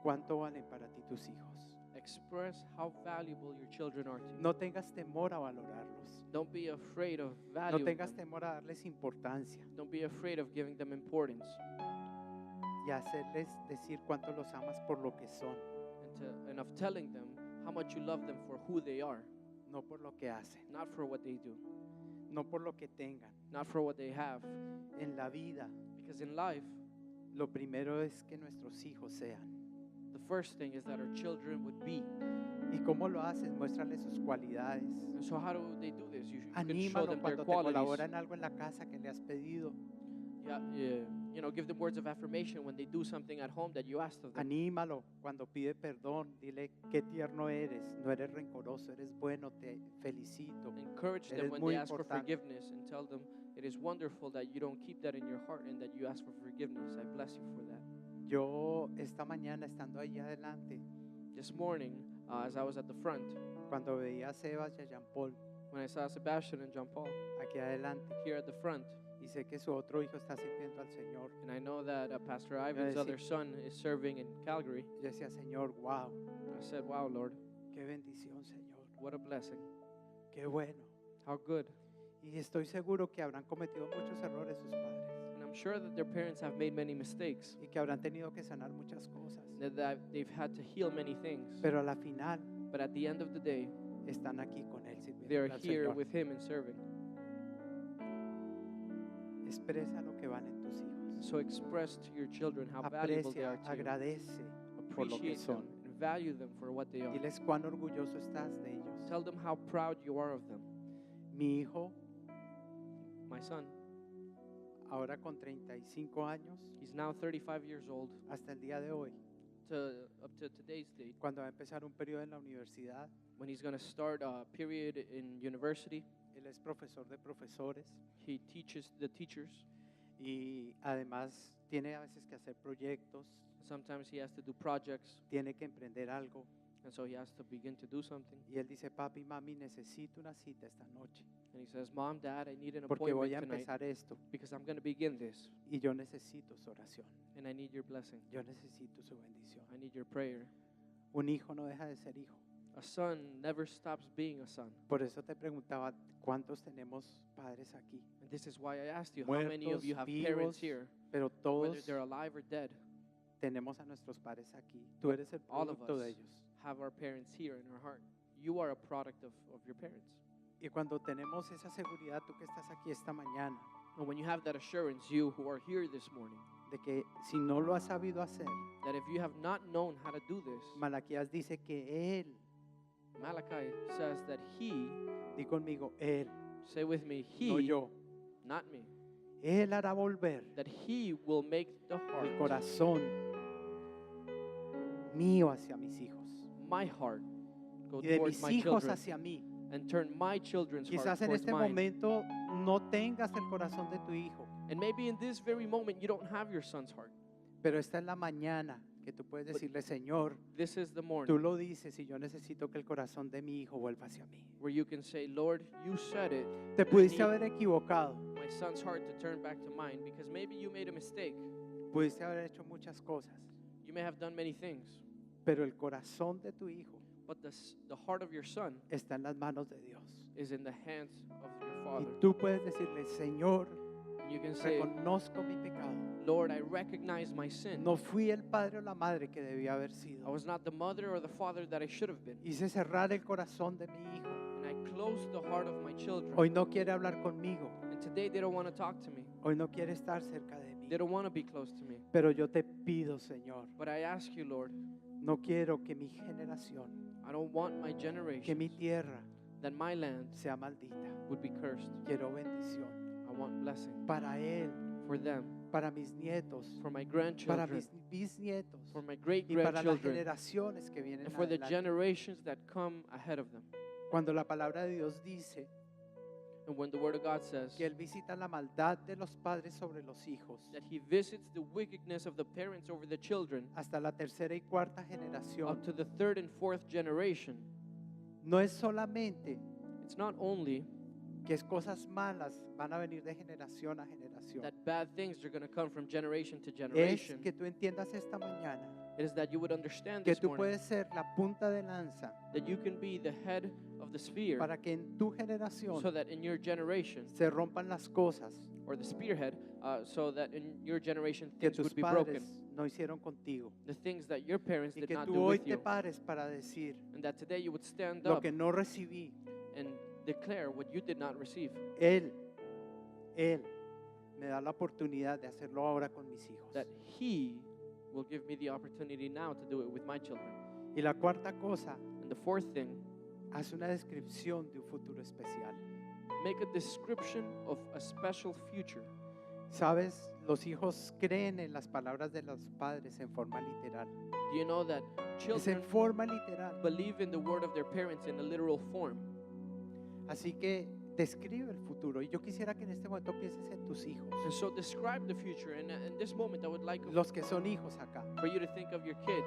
cuánto valen para ti tus hijos. express how valuable your children are to you. No tengas temor a valorarlos. Don't be afraid of No valuing tengas them. temor a darles importancia Don't be afraid of giving them importance y hacerles decir cuánto los amas por lo que son, and of telling them how much you love them for who they are, no por lo que hacen, not for what they do, no por lo que tengan. not for what they have. En la vida, Because in life, lo primero es que nuestros hijos sean. the first thing is that our children would be. ¿Y cómo lo haces? Muéstrale sus cualidades. And so how do they do this? You can show Anímalo them their cuando te colabora qualities. en algo en la casa que le has pedido. You know, give them words of affirmation when they do something at home that you asked of them. Anímalo cuando pide perdón. Dile qué tierno eres. No eres rencoroso, eres bueno. Te felicito. Encourage them Eres when muy they ask for importante. forgiveness and tell them it is wonderful that you don't keep that in your heart and that you ask for forgiveness. I bless you for that. Yo esta mañana estando ahí adelante, This morning, as I was at the front, cuando veía a Sebas y a Jean Paul when I saw Sebastian and John Paul aquí adelante, here at the front, y sé que su otro hijo está sirviendo al Señor, and I know that Pastor Ivan's decir- other son is serving in Calgary, yo decía, Señor, wow, I said, wow, Lord, qué bendición, Señor, what a blessing. qué bueno. How good. Y estoy seguro que habrán cometido muchos errores sus padres And I'm sure that their parents have made many mistakes, y que habrán tenido que sanar muchas cosas. that they've had to heal many things. Pero a la final But at the end of the day, están aquí con Él they are sirviendo al here Señor. with Him and serving. Expresa lo que valen tus hijos. So express to your children how valuable they Aprecia, are to you. agradece por lo que Appreciate them son. and value them for what they are. Diles cuán orgulloso estás de ellos. Tell them how proud you are of them. Mi hijo, My son, ahora con 35 años, he's now 35 years old. hasta el día de hoy, Up to today's date, cuando va a empezar un periodo en la universidad, when he's going to start a period in university, él es profesor de profesores he teaches the teachers. y además tiene a veces que hacer proyectos, Sometimes he has to do projects, tiene que emprender algo and so he has to begin to do something. y él dice, papi, mami, necesito una cita esta noche And he says, Mom, Dad, I need an porque appointment voy a tonight empezar esto because I'm going to begin this, y yo necesito su oración, and I need your blessing. yo necesito su bendición. I need your prayer. Un hijo no deja de ser hijo. A son never stops being a son. Por eso te preguntaba, ¿cuántos tenemos padres aquí? And this is why I asked you, how many of Muertos, you have vivos, parents here, pero whether todos they're alive or dead? tenemos a nuestros padres aquí. Tú eres el All of producto de us ellos. have our parents here in our heart. You are a product of your parents. Y cuando tenemos esa seguridad, tú que estás aquí esta mañana, And when you have that assurance, you who are here this morning, de que si no lo has sabido hacer, that if you have not known how to do this, Malaquías dice que Él, Malachi says that he, di conmigo, Él, say with me, no he, yo, not me, Él hará volver that he will make the el heart, corazón mío hacia mis hijos my heart, go y de towards mis my hijos children hacia mí. and turn my children's heart Quizás en towards este mine. momento no tengas el corazón de tu hijo, And maybe in this very moment you don't have your son's heart. pero esta es la mañana que tú puedes decirle, Señor, This is the tú morning lo dices y yo necesito que el corazón de mi hijo vuelva hacia mí. where you can say, Lord, you said it. Te pudiste need haber equivocado, my son's heart to turn back to mine, because maybe you made a mistake. pudiste haber hecho muchas cosas, You may have done many things, pero el corazón de tu hijo but the heart of your son está en las manos de Dios. is in the hands of your Y father. tú puedes decirle, Señor, And you can say, reconozco mi pecado. Lord, I recognize my sin. No fui el padre o la madre que debía haber I sido. was not the mother or the father that I should have been. Hice cerrar el corazón de mi hijo. And I closed the heart of my children. Hoy no quiere hablar conmigo. And today they don't want to talk to me. Hoy no quiere estar cerca de mí. They don't want to be close to me. Pero yo te pido, Señor, But I ask you, Lord, no quiero que mi generación, I don't want my que mi generation, tierra that my land sea maldita. would be cursed. Quiero bendición I want blessing para él, for them, para mis nietos, for my para grandchildren, mis bisnietos for my great y para las grandchildren, generaciones que vienen and for the adelante. generations that come ahead of them. Cuando la palabra de Dios dice And when the Word of God says que él visita la maldad de los padres sobre los hijos that He visits the wickedness of the parents over the children hasta la tercera y cuarta generación, up to the third and fourth generation, no es solamente it's not only que es cosas malas van a venir de generación a generación. that bad things are going to come from generation to Es generation. que tú entiendas esta mañana It is that you would understand que this tú morning puedes ser la punta de lanza that you can be the head of the spear, para que en tu generación so that in your generation, se rompan las cosas or the spearhead, so that in your generation que things tus would be padres broken. no hicieron contigo. The things that your parents Y did que not tú do hoy with te you. pares para decir And that today you would stand lo up que no recibí. and declare what you did not receive. Él me da la oportunidad de hacerlo ahora con mis hijos. That He will give me the opportunity now to do it with my children. Y la cuarta cosa, And the fourth thing, haz una descripción de un futuro especial. make a description of a special future. Sabes, los hijos creen en las palabras de los padres en forma literal. Do you know that Es en children forma literal. believe in the word of their parents in a literal form? Así que describe el futuro. Y yo quisiera que en este momento pienses en tus hijos. And so describe the future. And in this moment, I would like Los que son hijos acá. for you to think of your kids,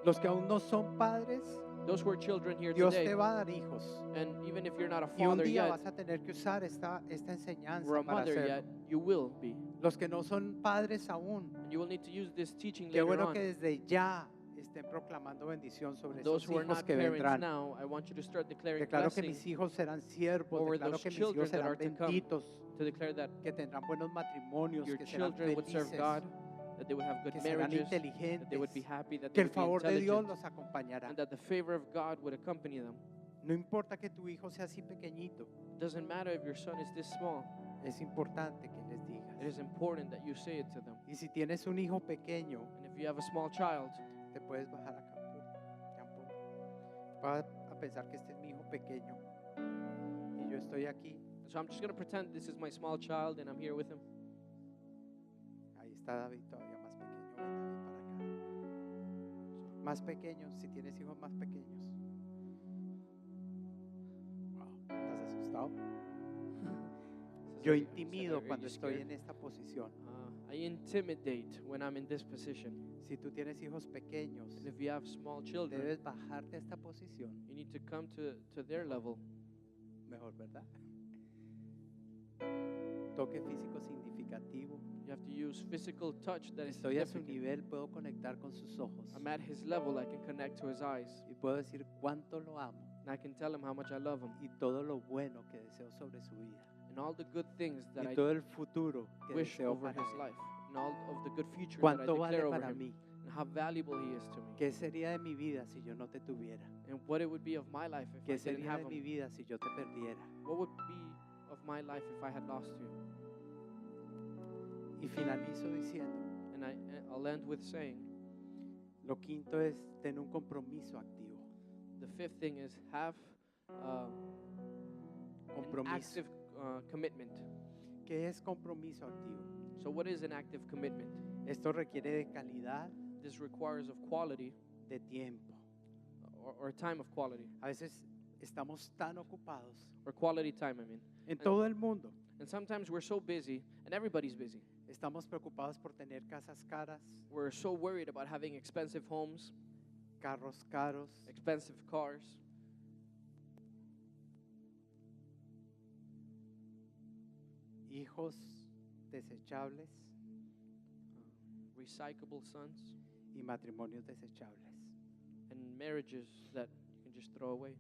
Los que aún no son padres, those who are children here Dios today. te va a dar hijos. And even if you're not a Y un father día yet, vas a tener que usar esta or enseñanza a para mother hacerlo. yet, you will be. Los que no son padres aún, And you will need to use this teaching qué later bueno on. que desde ya estén proclamando bendición sobre Those esos who are hijos not que parents vendrán. now, I want you to start declaring Declaro que blessing, mis hijos serán siervos, over declaro those que mis children hijos that serán are to come. benditos, to declare that que tendrán buenos matrimonios, your que serán children would serve felices, God, that they would have good que serán marriages, that they inteligentes, would be happy, that que they el would be favor de Dios intelligent, los acompañará. and that the favor of God would accompany them. No importa que tu hijo sea así pequeñito, It doesn't matter if your son is this small. es importante que les digas. It is important that you say it to them. Y si tienes un hijo pequeño, And if you have a small child, te puedes bajar acá. Va a pensar que este es mi hijo pequeño y yo estoy aquí. so I'm just going to pretend this is my small child and I'm here with him. Ahí está David todavía más pequeño. Ven, David, para acá. Más pequeños, si tienes hijos más pequeños. Wow, ¿estás asustado? Yo Says, intimido "Are you cuando estoy scared?" en esta posición. I intimidate when I'm in this position. Si tú tienes hijos pequeños, And if you have small children, debes bajarte a esta posición. you need to come to their level. Mejor, ¿verdad? toque físico significativo. You have to use physical touch that is Estoy a su significant. nivel, puedo conectar con sus ojos. I'm at his level, I can connect to his eyes. Y puedo decir cuánto lo amo And I can tell him how much I love him. y todo lo bueno que deseo sobre su vida. And all the good things that Y I todo el futuro que wish deseo over para his él. life. And all of the good future that I ¿Cuánto vale declare over para him. mí? And how valuable he is to me. ¿Qué sería de mi vida si yo no te tuviera? And what it would be of my life if I ¿Qué didn't sería have de mi him. vida si yo te perdiera? What would be of my life if I had lost you? Y finalizo diciendo, And I'll end with saying, lo quinto es tener un compromiso activo. the fifth thing is have an Compromiso. active commitment. ¿Qué es compromiso activo? So what is an active commitment? Esto requiere de calidad, This requires of quality de tiempo. or time of quality A veces estamos tan ocupados or quality time, I mean. en todo el mundo. And sometimes we're so busy, and everybody's busy. Estamos preocupados por tener casas caras, We're so worried about having expensive homes, carros caros, expensive cars, hijos desechables recyclable sons, y matrimonios desechables. and marriages that you can just throw away.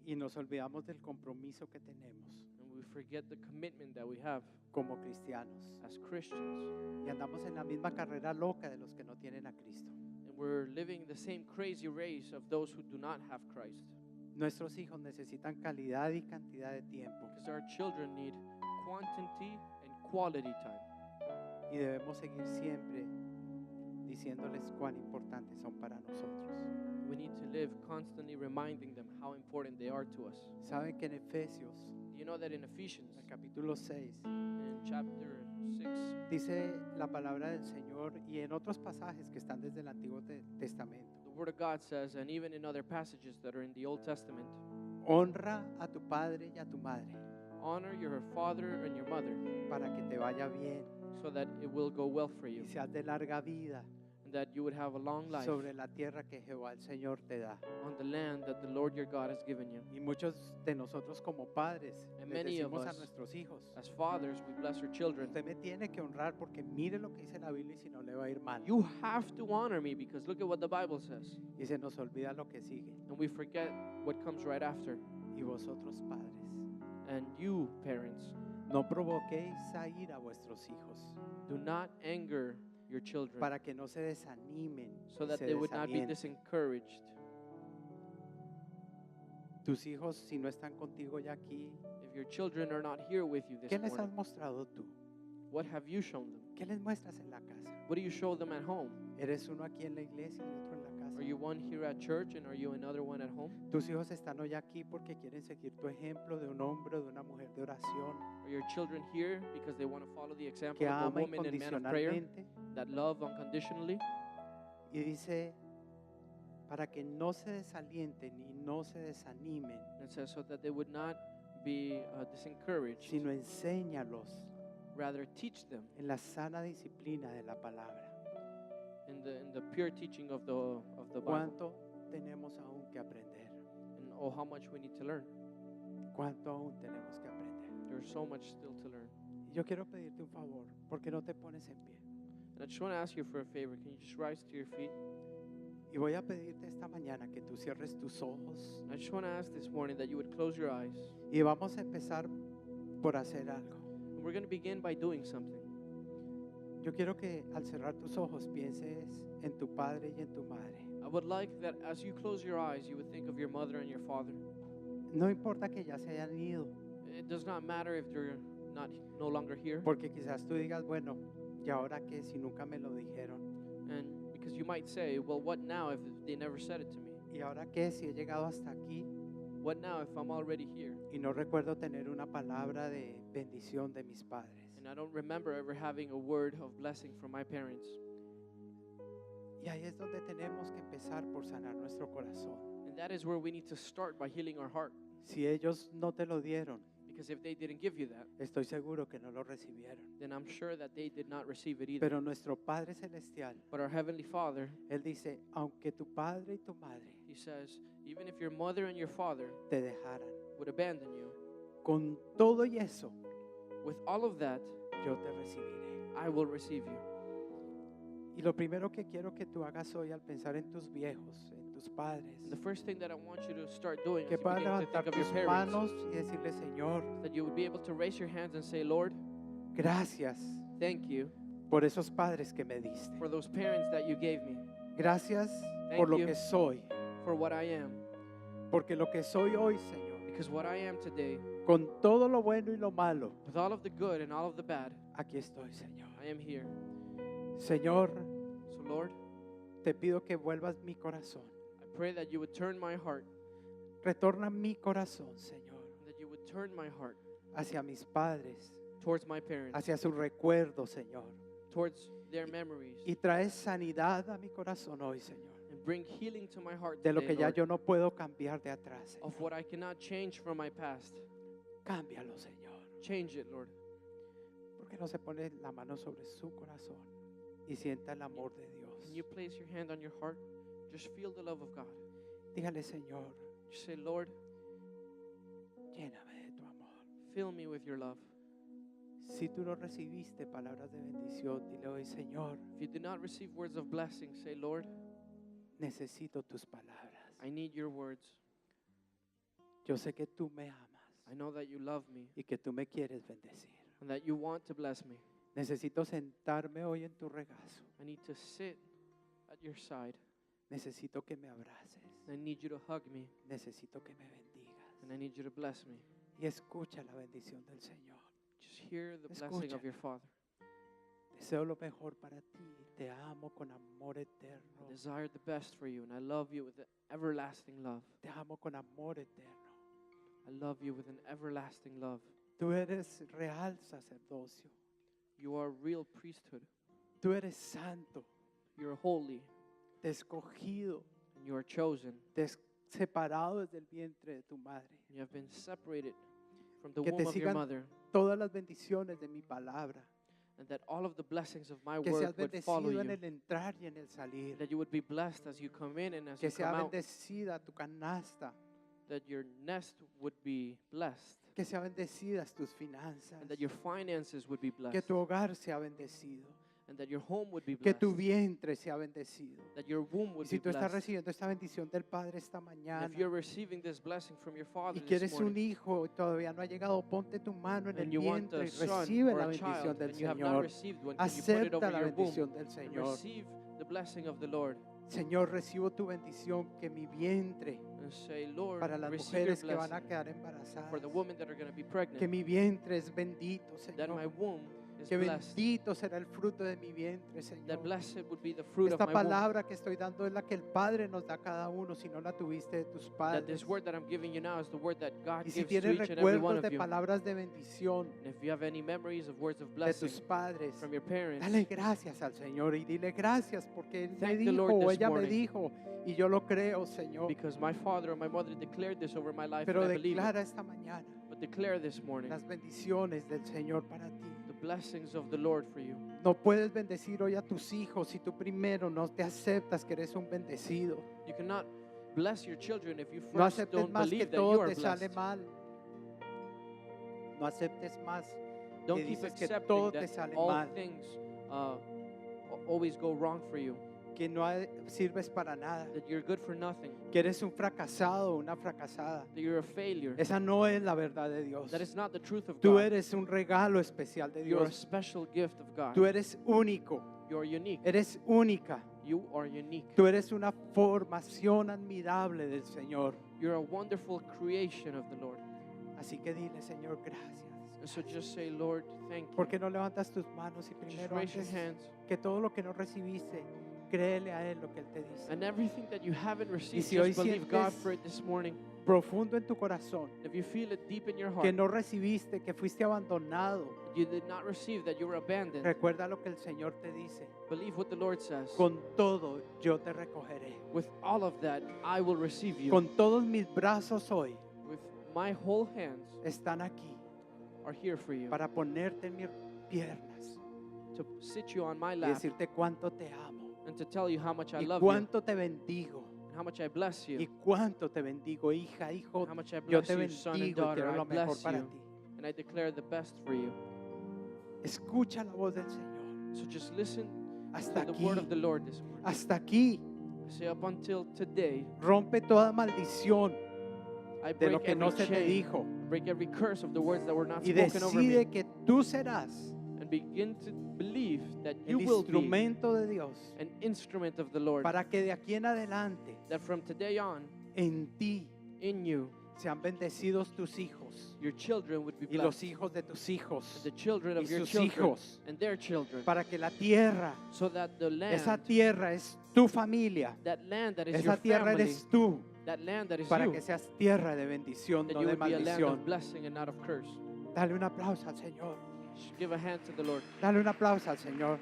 Y nos olvidamos del compromiso que tenemos And we forget the commitment that we have como cristianos. as Christians. Y andamos en la misma carrera loca de los que no tienen a Cristo. And we're living the same crazy race of those who do not have Christ. Nuestros hijos necesitan calidad y cantidad de tiempo. Because our children need quantity and quality time. Y debemos seguir siempre diciéndoles cuán importantes son para nosotros. We need to live constantly reminding them how important they are to us. Saben que en Efesios, Do you know that in Ephesians, en el capítulo 6, in chapter 6, dice la palabra del Señor y en otros pasajes que están desde el Antiguo Testamento, the Word of God says, and even in other passages that are in the Old Testament, honra a tu padre y a tu madre honor your father and your mother para que te vaya bien so that it will go well for you, y seas de larga vida and that you would have a long life sobre la tierra que Jehová el Señor te da. on the land that the Lord your God has given you. Y muchos de nosotros como padres And les many of decimos a us, nuestros hijos, As fathers, we bless our children. usted me tiene que honrar porque mire lo que dice la Biblia y si no le va a ir mal. You have to honor me because look at what the Bible says. Y se nos olvida lo que sigue. And we forget what comes right after. Y vosotros padres, And you, parents, no provoquéis a ira a vuestros hijos do not anger your children para que no se desanimen so y that se they would not be desalienten. disencouraged. Tus hijos, si no están contigo ya aquí, If your children are not here with you this ¿qué les has morning, mostrado tú? what have you shown them? ¿Qué les muestras en la casa? What do you show them at home? ¿Eres uno aquí en la iglesia y otro en la casa? Are you one here at church and are you another one at home? Tus hijos están hoy aquí porque quieren seguir tu ejemplo de un hombre o de una mujer de oración Are your children here because they want to follow the example que of a ama woman and man of prayer incondicionalmente that love unconditionally? y dice para que no se desalienten y no se desanimen, And it says so that they would not be disencouraged, sino enséñalos rather teach them en la sana disciplina de la palabra. in the pure teaching of the Bible. ¿Cuánto tenemos aún que aprender? And oh, how much we need to learn. ¿Cuánto aún tenemos que aprender? There's so much still to learn. Y yo quiero pedirte un favor, ¿por qué no te pones en pie? And I just want to ask you for a favor. Can you just rise to your feet? Y voy a pedirte esta mañana que tú cierres tus ojos I just want to ask this morning that you would close your eyes. y vamos a empezar por hacer algo. And we're going to begin by doing something. Yo quiero que al cerrar tus ojos pienses en tu padre y en tu madre. I would like that as you close your eyes, you would think of your mother and your father. No importa que ya se hayan ido, It does not matter if they're no longer here. porque quizás tú digas, bueno, ¿y ahora qué si nunca me lo dijeron? And because you might say, well, what now if they never said it to me? ¿Y ahora qué si he llegado hasta aquí What now if I'm already here? y no recuerdo tener una palabra de bendición de mis padres? And I don't remember ever having a word of blessing from my parents. Y ahí es donde tenemos que empezar por sanar nuestro corazón. And that is where we need to start by healing our heart. Si ellos no te lo dieron, Because if they didn't give you that, estoy seguro que no lo recibieron. then I'm sure that they did not receive it either. Pero nuestro Padre Celestial, But our Heavenly Father, Él dice, aunque tu padre y tu madre He says, even if your mother and your father te dejaran, would abandon you, con todo y eso, with all of that, yo te recibiré. I will receive you. Y lo primero que quiero que tú hagas hoy al pensar en tus viejos, en tus padres, And the first thing that I want you to start doing que is you puedas begin to think levantar of your tus parents, manos y decirle, Señor, that you would be able to raise your hands and say, Lord, gracias thank you por esos padres que me diste. for those parents that you gave me, Gracias Thank por lo you. que soy, for what I am. porque lo que soy hoy, Señor, Because what I am today, con todo lo bueno y lo malo, with all of the good and all of the bad, aquí estoy, Señor. I am here. Señor, So Lord, te pido que vuelvas mi corazón. I pray that you would turn my heart, Retorna mi corazón, Señor, that you would turn my heart hacia mis padres, towards my parents, hacia sus recuerdos, Señor. towards their memories, Y traes sanidad a mi corazón hoy, Señor, and bring healing to my heart de lo today, que ya Lord, yo no puedo cambiar de atrás, Señor. of what I cannot change from my past. Cámbialo, Señor. Change it, Lord. ¿Por qué no se pone la mano sobre su corazón y sienta el amor de Dios? Can you place your hand on your heart? Just feel the love of God. Dígale, Señor, Just say, Lord, lléname de tu amor. fill me with your love. Si tú no recibiste palabras de bendición, dile hoy, Señor, If you did not receive words of blessing, say, Lord, necesito tus palabras. I need your words. Yo sé que tú me amas I know that you love me y que tú me quieres bendecir. and that you want to bless me. Necesito sentarme hoy en tu regazo. I need to sit at your side. Necesito que me abraces. I need you to hug me Necesito que me bendigas. and I need you to bless me. Y escucha la bendición del Señor. Just hear the blessing Escucha. of your Father. Deseo lo mejor para ti. Te amo con amor eterno. I desire the best for you and I love you with an everlasting love. Te amo con amor eterno. I love you with an everlasting love. Tú eres real sacerdocio. You are real priesthood. Tú eres santo, You're holy te escogido, and you are chosen. separado desde el vientre de tu madre. You have been separated from the Que te womb of your sigan mother, todas las bendiciones de mi palabra. and that all of the blessings of my Que word seas would follow bendecido en you. el entrar y en el salir. That you would be blessed as you come in and as Que you sea come out. bendecida tu canasta. That your nest would be blessed. Que sea bendecidas tus finanzas. And that your finances would be Que blessed. tu hogar sea bendecido. And that your home would be Que blessed. tu vientre sea bendecido. That your womb Y would si be tú estás blessed. recibiendo esta bendición del Padre esta And mañana if you're receiving this blessing from your Father y que this eres un morning, hijo y todavía no ha llegado, ponte tu mano en el and you want vientre a y son recibe or la a bendición child, del and you have not Señor. received one, can you put it Acepta over la your womb bendición del and Señor. receive the blessing of the Lord? Señor, recibo tu bendición, que mi vientre, And say, Lord, para las receive your mujeres que van a blessing quedar embarazadas, for the women that are going to be que pregnant, mi vientre es bendito, that my Señor. womb is Que blessed, bendito será el fruto de mi vientre, that Señor. blessed would be the fruit of Esta my womb, palabra que estoy dando es la que el Padre nos da a cada uno, si no la tuviste de tus that padres. this word that I'm giving you now is the word that God Y si gives to tienes each and every one recuerdos of de you. palabras de bendición And if you have any memories of words of de blessing tus padres, from your parents, dale gracias al Señor y dile gracias porque Él me Thank the dijo Lord o this ella me morning. dijo y yo lo creo, Señor. because my father or my mother declared this over my life, Pero and I believe it. declara esta mañana But declare this morning las bendiciones del Señor para ti. the blessings of the Lord for you. No puedes bendecir hoy a tus hijos si tú primero no te aceptas que eres un bendecido. You cannot bless your children if you No first aceptes don't más que believe that you todo are te sale blessed. mal. No aceptes más Don't que keep dices que todo accepting te that sale all mal, things always go wrong for you, que no sirves para nada, that you're good for nothing, que eres un fracasado o una fracasada. that you're a failure. Esa no es la verdad de Dios. That is not the truth of Tú God. eres un regalo especial de You're a Dios. special gift of God. Tú eres único, You're unique. eres única. You are unique. Tú eres una formación admirable del Señor. You're a wonderful creation of the Lord. Así que dile, Señor, gracias. And so just say, Lord, thank you. ¿Por qué no levantas tus manos y Just primero raise your antes hands. que todo lo que no recibiste, créele a Él lo que Él te dice? And everything that you haven't received, si hoy just believe God sientes for it this morning. Profundo en tu corazón, If you feel it deep in your que heart, no recibiste, que fuiste abandonado, you did not receive, that you were abandoned, recuerda lo que el Señor te dice. believe what the Lord says. Con todo yo te recogeré. With all of that, I will receive you. Con todos mis brazos hoy With my whole hands están aquí are here for you, para ponerte en mis piernas to sit you on my y lap decirte cuánto te amo and to tell you how much I y love you cuánto te bendigo and how much I bless y you, cuánto te bendigo, hija, hijo. how much I Yo bless te you, son and bendigo y daughter. quiero I lo mejor bless para you, ti. and I declare the best for you. Escucha la voz del Señor. So just listen Hasta to the word aquí. of the Lord this morning. Hasta aquí. I say up until today, Rompe toda maldición I de lo break que no every se te chain, dijo break every curse of the words that were not y spoken over me, decide que tú serás and begin to believe that el you will be instrumento de Dios an instrument of the Lord, para que de aquí en adelante that from today on, en ti in you, sean bendecidos tus hijos your children would be y los blessed, hijos de tus hijos, and the children y of your sus children hijos, and their children, para que la tierra, so that the esa land, tierra es tu familia, that land that is your esa tierra family, eres tú, that land that is para you, que seas tierra de bendición, that no you de would be a land maldición. of blessing and not of curse. Dale un aplauso al Señor. Give a hand to the Lord. Dale un aplauso al Señor.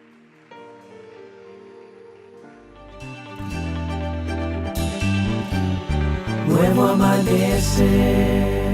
Nuevo amanecer.